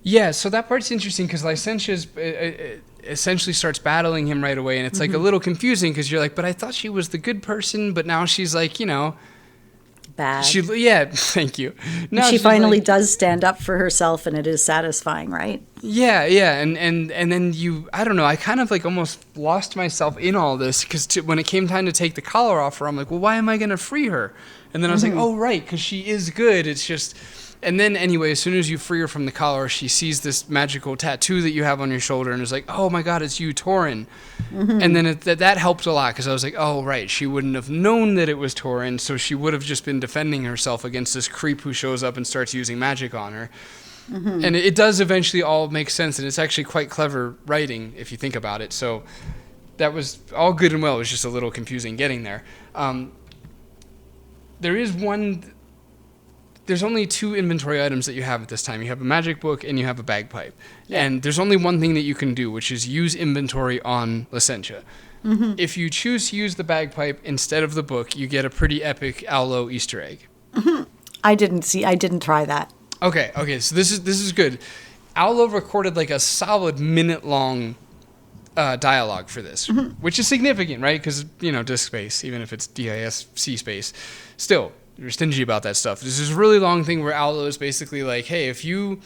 Yeah, so that part's interesting because Licentia essentially starts battling him right away, and it's like a little confusing because you're like, but I thought she was the good person, but now she's like, Bad. Thank you. Now she she's finally like, does stand up for herself, and it is satisfying, right? Yeah, and then I don't know, I kind of like almost lost myself in all this because when it came time to take the collar off her, I'm like, well, why am I going to free her? And then I was like, oh, right, because she is good. It's just... And then, anyway, as soon as you free her from the collar, she sees this magical tattoo that you have on your shoulder and is like, oh, my God, it's you, Torin. And then that helped a lot because I was like, oh, right, she wouldn't have known that it was Torin, so she would have just been defending herself against this creep who shows up and starts using magic on her. And it does eventually all make sense, and it's actually quite clever writing if you think about it. So that was all good and well. It was just a little confusing getting there. There's only 2 inventory items that you have at this time. You have a magic book and you have a bagpipe. Yeah. And there's only one thing that you can do, which is use inventory on Licentia. If you choose to use the bagpipe instead of the book, you get a pretty epic Lowe Easter egg. I didn't try that. Okay, so this is good. Lowe recorded like a solid minute-long dialogue for this, which is significant, right? Because, disk space, even if it's DISC space, still, you're stingy about that stuff. There's this really long thing where Allo is basically like, hey, if you...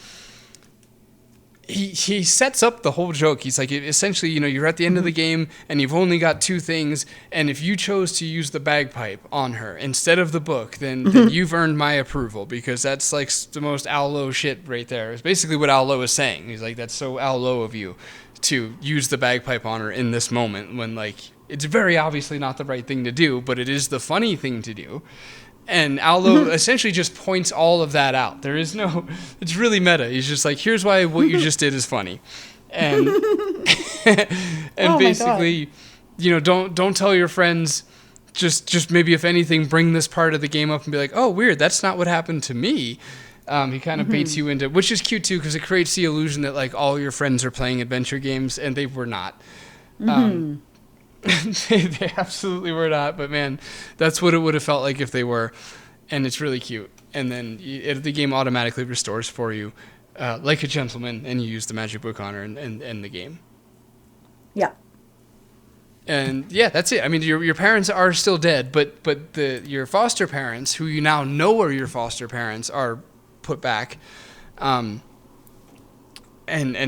He sets up the whole joke. He's like, essentially, you're at the end of the game and you've only got two things, and if you chose to use the bagpipe on her instead of the book, then you've earned my approval, because that's like the most Allo shit right there. It's basically what Allo is saying. He's like, that's so Allo of you to use the bagpipe on her in this moment when, like, it's very obviously not the right thing to do, but it is the funny thing to do. And Allo essentially just points all of that out. There is no... It's really meta. He's just like, here's why what you just did is funny. And and basically, don't tell your friends. Just maybe, if anything, bring this part of the game up and be like, oh, weird, that's not what happened to me. He kind of baits you into... Which is cute, too, because it creates the illusion that, like, all your friends are playing adventure games, and they were not. They absolutely were not, but man, that's what it would have felt like if they were, and it's really cute. And then the game automatically restores for you, like a gentleman, and you use the magic book on her and end the game. Yeah. And yeah, that's it. I mean, your parents are still dead, but your foster parents, who you now know are your foster parents, are put back, and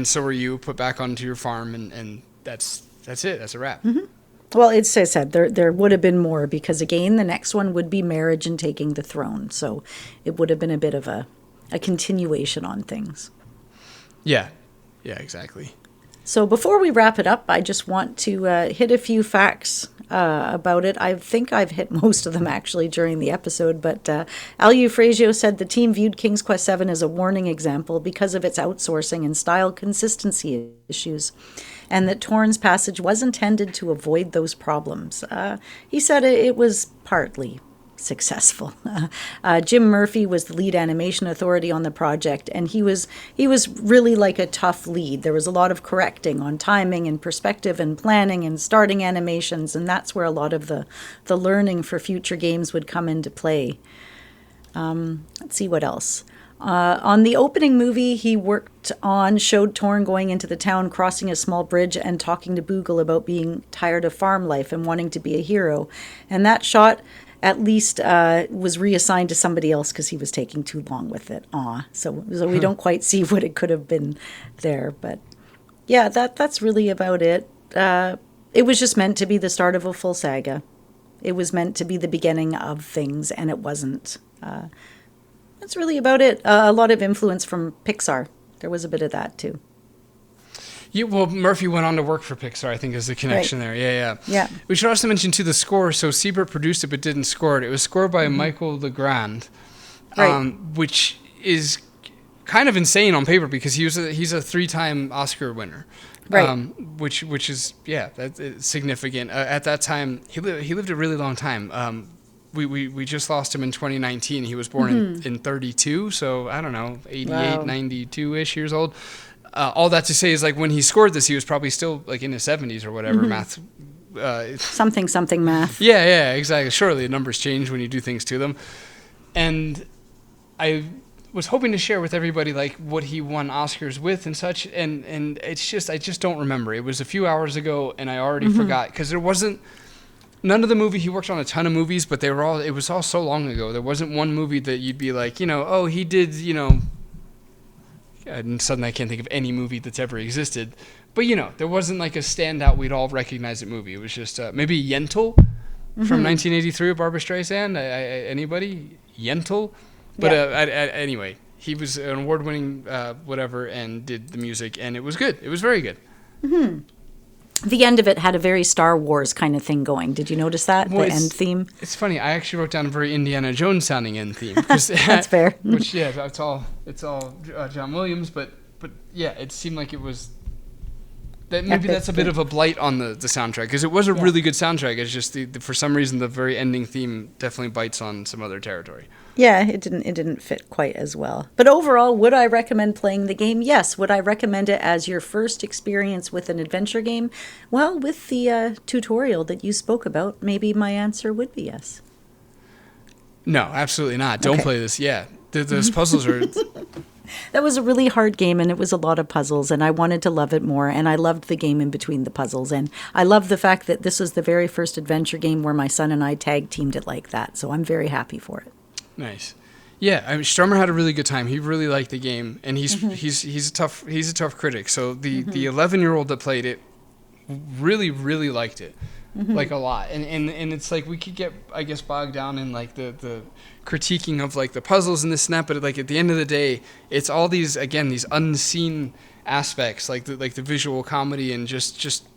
so are you, put back onto your farm, and that's it. That's a wrap. Mm-hmm. Well, it's, I said, there would have been more, because, again, the next one would be marriage and taking the throne. So it would have been a bit of a continuation on things. Yeah, exactly. So before we wrap it up, I just want to hit a few facts about it. I think I've hit most of them, actually, during the episode. But Al Eufrasio said the team viewed King's Quest VII as a warning example because of its outsourcing and style consistency issues, and that Torin's passage was intended to avoid those problems. He said it was partly successful. Jim Murphy was the lead animation authority on the project, and he was really like a tough lead. There was a lot of correcting on timing and perspective and planning and starting animations, and that's where a lot of the learning for future games would come into play. Let's see what else. On the opening movie he worked on showed Torin going into the town, crossing a small bridge, and talking to Boogle about being tired of farm life and wanting to be a hero. And that shot, at least, was reassigned to somebody else because he was taking too long with it. So we don't quite see what it could have been there. But yeah, that's really about it. It was just meant to be the start of a full saga. It was meant to be the beginning of things, and it wasn't. That's really about it. A lot of influence from Pixar. There was a bit of that, too. Yeah, well, Murphy went on to work for Pixar, I think, is the connection there. Yeah. We should also mention, too, the score. So Siebert produced it but didn't score it. It was scored by Michael Legrand, which is kind of insane on paper because he's a 3-time Oscar winner. Right. Which is, that's significant. At that time, he lived a really long time. We just lost him in 2019. He was born in 32, so I don't know, 88, 92-ish years old. All that to say is, like, when he scored this, he was probably still, like, in his 70s or whatever. Math. Something math. Yeah, exactly. Surely the numbers change when you do things to them. And I was hoping to share with everybody, like, what he won Oscars with and such, and it's just, I just don't remember. It was a few hours ago, and I already forgot, because there wasn't... None of the movie, he worked on a ton of movies, but it was all so long ago. There wasn't one movie that you'd be like, he did, and suddenly I can't think of any movie that's ever existed. But, there wasn't like a standout we'd all recognize it movie. It was just maybe Yentl from 1983 with Barbra Streisand. Anybody? Yentl? But anyway, he was an award-winning whatever and did the music, and it was good. It was very good. Mm-hmm. The end of it had a very Star Wars kind of thing going. Did you notice that, the end theme? It's funny. I actually wrote down a very Indiana Jones sounding end theme. That's fair. Which, it's all John Williams, but yeah, it seemed like it was... That maybe that's a bit of a blight on the soundtrack, because it was a really good soundtrack. It's just for some reason the very ending theme definitely bites on some other territory. Yeah, it didn't fit quite as well. But overall, would I recommend playing the game? Yes. Would I recommend it as your first experience with an adventure game? Well, with the tutorial that you spoke about, maybe my answer would be yes. No, absolutely not. Don't play this. Yeah, those puzzles are That was a really hard game, and it was a lot of puzzles, and I wanted to love it more, and I loved the game in between the puzzles, and I love the fact that this was the very first adventure game where my son and I tag teamed it like that, so I'm very happy for it. Nice. Yeah, I mean, Strummer had a really good time. He really liked the game, and he's a tough critic. So the 11-year-old that played it really liked it, like a lot. And it's like we could get, I guess, bogged down in like the critiquing of like the puzzles and this and that, but like at the end of the day, it's all these unseen aspects, like the visual comedy and just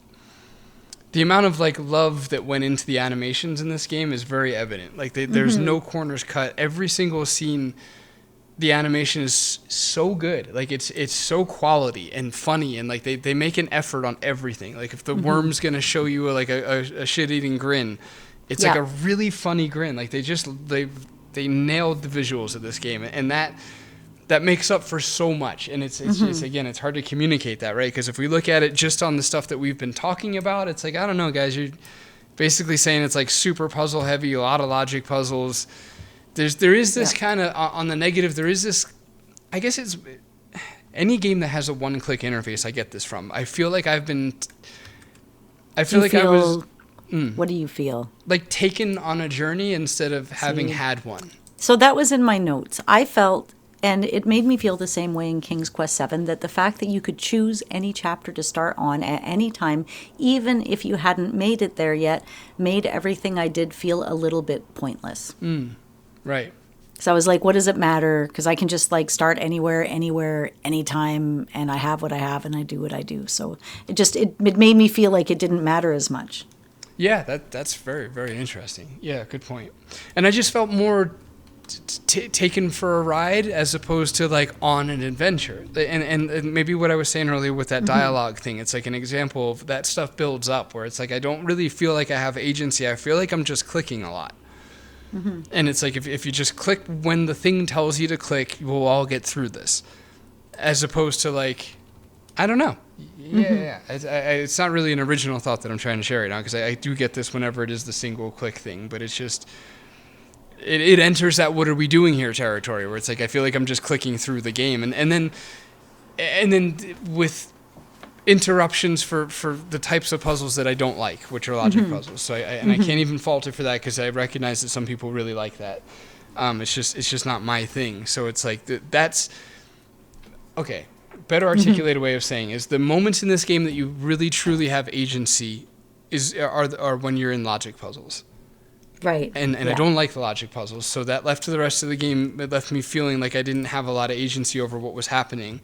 the amount of like love that went into the animations in this game is very evident. Like there's no corners cut. Every single scene, the animation is so good. Like it's so quality and funny, and like they make an effort on everything. Like if the worm's gonna show you a shit-eating grin, it's like a really funny grin. Like they nailed the visuals of this game, and that makes up for so much. And it's just, again, it's hard to communicate that, right? Because if we look at it just on the stuff that we've been talking about, it's like, I don't know, guys, you're basically saying it's like super puzzle heavy, a lot of logic puzzles. There is this kind of, on the negative, there is this, I guess it's, any game that has a one-click interface, I get this from. I feel like What do you feel? Like taken on a journey instead of having had one. So that was in my notes. I felt, and it made me feel the same way in King's Quest VII, that the fact that you could choose any chapter to start on at any time, even if you hadn't made it there yet, made everything I did feel a little bit pointless. Right. So I was like, what does it matter? Because I can just like start anywhere, anytime, and I have what I have and I do what I do. So it made me feel like it didn't matter as much. Yeah, that's very, very interesting. Yeah, good point. And I just felt more taken for a ride as opposed to like on an adventure. And maybe what I was saying earlier with that dialogue thing, it's like an example of that stuff builds up where it's like I don't really feel like I have agency. I feel like I'm just clicking a lot. And it's like if you just click when the thing tells you to click, we'll all get through this. As opposed to like, I don't know. Yeah. It's not really an original thought that I'm trying to share right now, because I do get this whenever it is the single click thing, but it's just, it enters that what are we doing here territory where it's like I feel like I'm just clicking through the game, and then with interruptions for the types of puzzles that I don't like, which are logic puzzles. So I can't even fault it for that, because I recognize that some people really like that. It's just not my thing. So it's like that's okay. Better articulated way of saying is the moments in this game that you really truly have agency are when you're in logic puzzles. Right. And I don't like the logic puzzles, so that left to the rest of the game, it left me feeling like I didn't have a lot of agency over what was happening.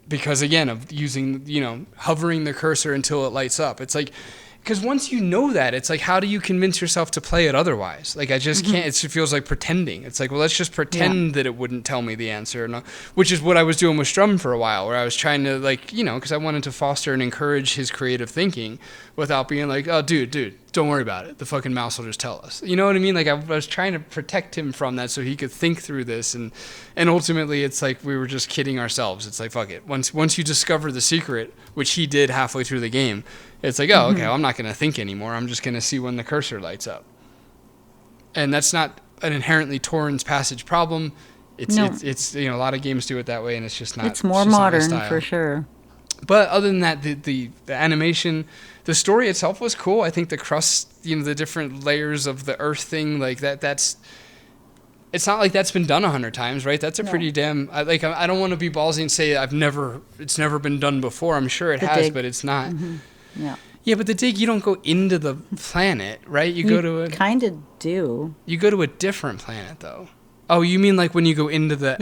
Because again, of using, hovering the cursor until it lights up. It's like, because once you know that, it's like, how do you convince yourself to play it otherwise? Like, I just can't. It feels like pretending. It's like, well, let's just pretend that it wouldn't tell me the answer. No, which is what I was doing with Strum for a while, where I was trying to, like, because I wanted to foster and encourage his creative thinking without being like, oh, dude, don't worry about it. The fucking mouse will just tell us. You know what I mean? Like, I was trying to protect him from that so he could think through this. And ultimately, it's like we were just kidding ourselves. It's like, fuck it. Once you discover the secret, which he did halfway through the game, it's like, oh, okay, well, I'm not going to think anymore. I'm just going to see when the cursor lights up. And that's not an inherently Torin's passage problem. It's a lot of games do it that way, and it's just not. It's more modern for sure. But other than that, the animation, the story itself was cool. I think the crust, the different layers of the earth thing, like that's. It's not like that's been done 100 times, right? That's a pretty damn. I don't want to be ballsy and say it's never been done before. I'm sure it has, but it's not. Yeah. Yeah, but the dig, you don't go into the planet, right? You go to a kind of do. You go to a different planet, though. Oh, you mean like when you go into the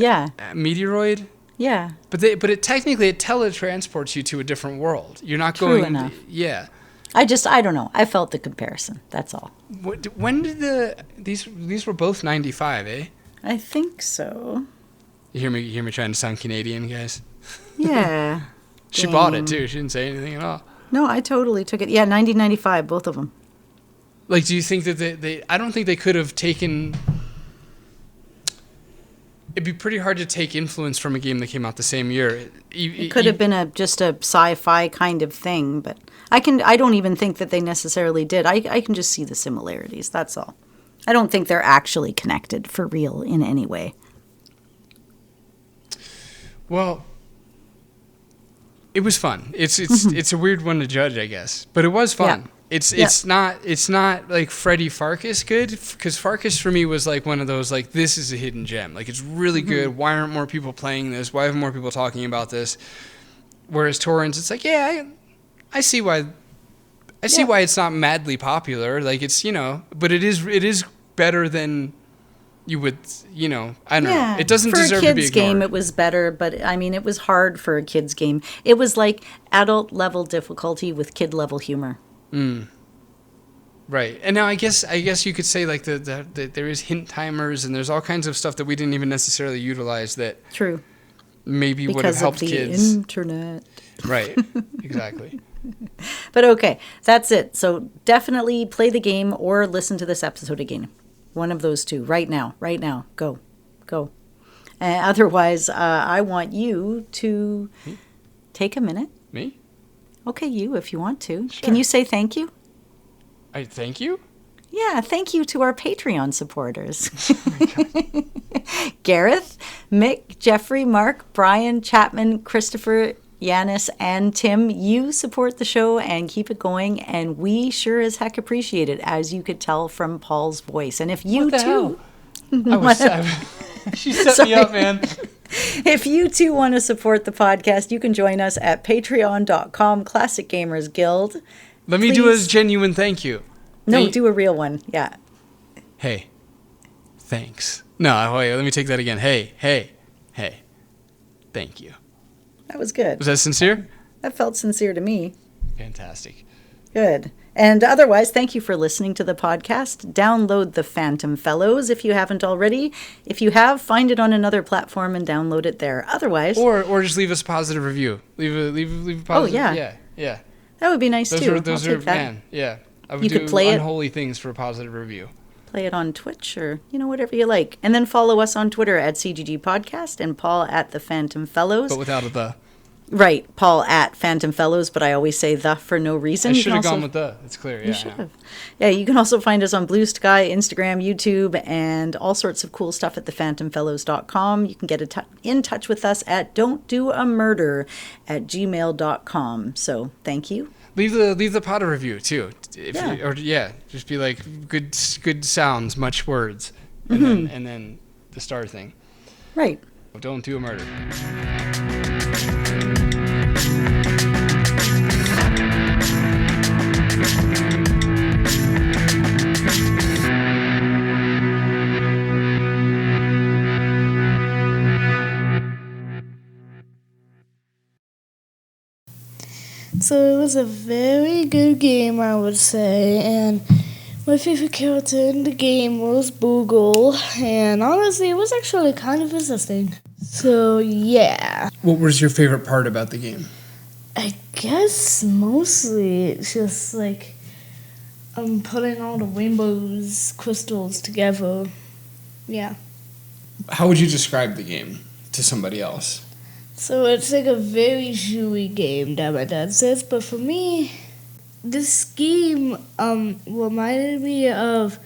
meteoroid? Yeah. But it technically teletransports you to a different world. You're not going. True enough. Yeah. I don't know. I felt the comparison. That's all. When did these were both 95, eh? I think so. You hear me trying to sound Canadian, guys? Yeah. She bought it too. She didn't say anything at all. No, I totally took it. Yeah, 1995, both of them. Like, do you think that they I don't think they could have taken. It'd be pretty hard to take influence from a game that came out the same year. It could have been just a sci-fi kind of thing, but I don't even think that they necessarily did. I can just see the similarities, that's all. I don't think they're actually connected for real in any way. Well, it was fun. It's a weird one to judge, I guess, but it was fun. Yeah. It's not like Freddy Farkas good, because Farkas for me was like one of those like, this is a hidden gem. Like, it's really good. Why aren't more people playing this? Why haven't more people talking about this? Whereas Torin's, it's like, yeah, I see why. I see why it's not madly popular. Like, it's, but it is better than you would, I don't know. It doesn't deserve to be ignored. For a kid's game, it was better, but I mean, it was hard for a kid's game. It was like adult level difficulty with kid level humor. Right. And now I guess you could say like the there is hint timers and there's all kinds of stuff that we didn't even necessarily utilize that True. Maybe would have helped kids. Because of the internet. Right. Exactly. But okay, that's it. So definitely play the game or listen to this episode again. One of those two. Right now. Go. Otherwise, I want you to take a minute. Me? Okay, you, if you want to. Sure. Can you say thank you? I thank you? Yeah, thank you to our Patreon supporters. Gareth, Mick, Jeffrey, Mark, Brian, Chapman, Christopher, Yanis, and Tim. You support the show and keep it going, and we sure as heck appreciate it, as you could tell from Paul's voice. And if you too... She set me up, man. If you too want to support the podcast, you can join us at patreon.com Classic Gamers Guild. Let me do a genuine thank you. No, do a real one. Yeah. Hey. Thanks. No, wait, let me take that again. Hey. Thank you. That was good. Was that sincere? That felt sincere to me. Fantastic. Good. And otherwise, thank you for listening to the podcast. Download the Phantom Fellows if you haven't already. If you have, find it on another platform and download it there. Otherwise... Or just leave us a positive review. Leave a positive... Oh, yeah. Yeah. That would be nice, too. Those are man, yeah. I would could play unholy things for a positive review. Play it on Twitch or, whatever you like. And then follow us on Twitter at CGG Podcast and Paul at the Phantom Fellows. But without a the. Right, Paul at Phantom Fellows, but I always say the for no reason. I should have gone with the. It's clear, yeah. You should have. Yeah, you can also find us on Blue Sky, Instagram, YouTube, and all sorts of cool stuff at thephantomfellows.com. You can get in touch with us at don'tdoamurder@gmail.com. So, thank you. Leave the pod a review, too. Just be like, good sounds, much words, and then the star thing. Right. Don't do a murder. So it was a very good game, I would say, and my favorite character in the game was Boogle, and honestly, it was actually kind of interesting. So, yeah. What was your favorite part about the game? I guess mostly it's just like putting all the rainbows crystals together. Yeah. How would you describe the game to somebody else? So it's like a very chewy game that my dad says, but for me, this game reminded me of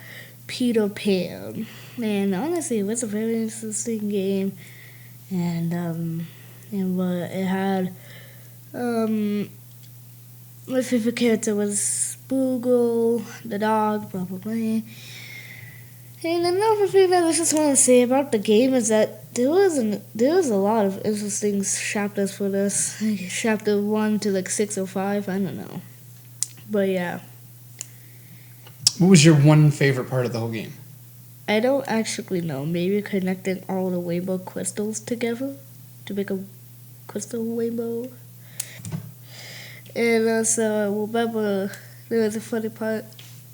Peter Pan. And honestly, it was a very interesting game. And it had my favorite character was Boogle, the dog, probably. And another thing that I just want to say about the game is that there was a lot of interesting chapters for this. Like chapter 1 to like 6 or 5, I don't know. But yeah. What was your one favorite part of the whole game? I don't actually know. Maybe connecting all the rainbow crystals together to make a crystal rainbow. And also, I remember there was a funny part.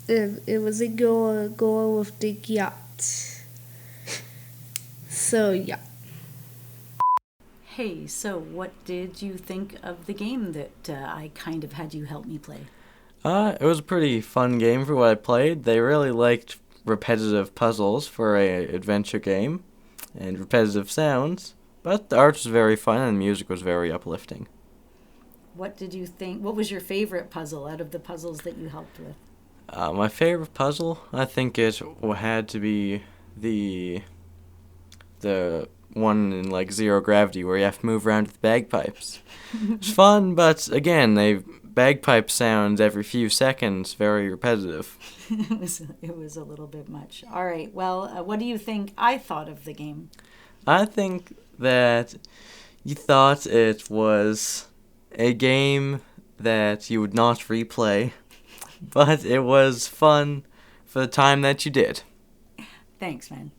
It was a girl with the yacht. So, yeah. Hey, so what did you think of the game that I kind of had you help me play? It was a pretty fun game for what I played. They really liked repetitive puzzles for a adventure game and repetitive sounds, but the art was very fun and the music was very uplifting. What did you think? What was your favorite puzzle out of the puzzles that you helped with? My favorite puzzle, I think it had to be the one in like Zero Gravity where you have to move around with bagpipes. It's fun, but again, bagpipe sounds every few seconds, very repetitive. It was a little bit much. All right. Well, what do you think I thought of the game? I think that you thought it was a game that you would not replay, but it was fun for the time that you did. Thanks, man.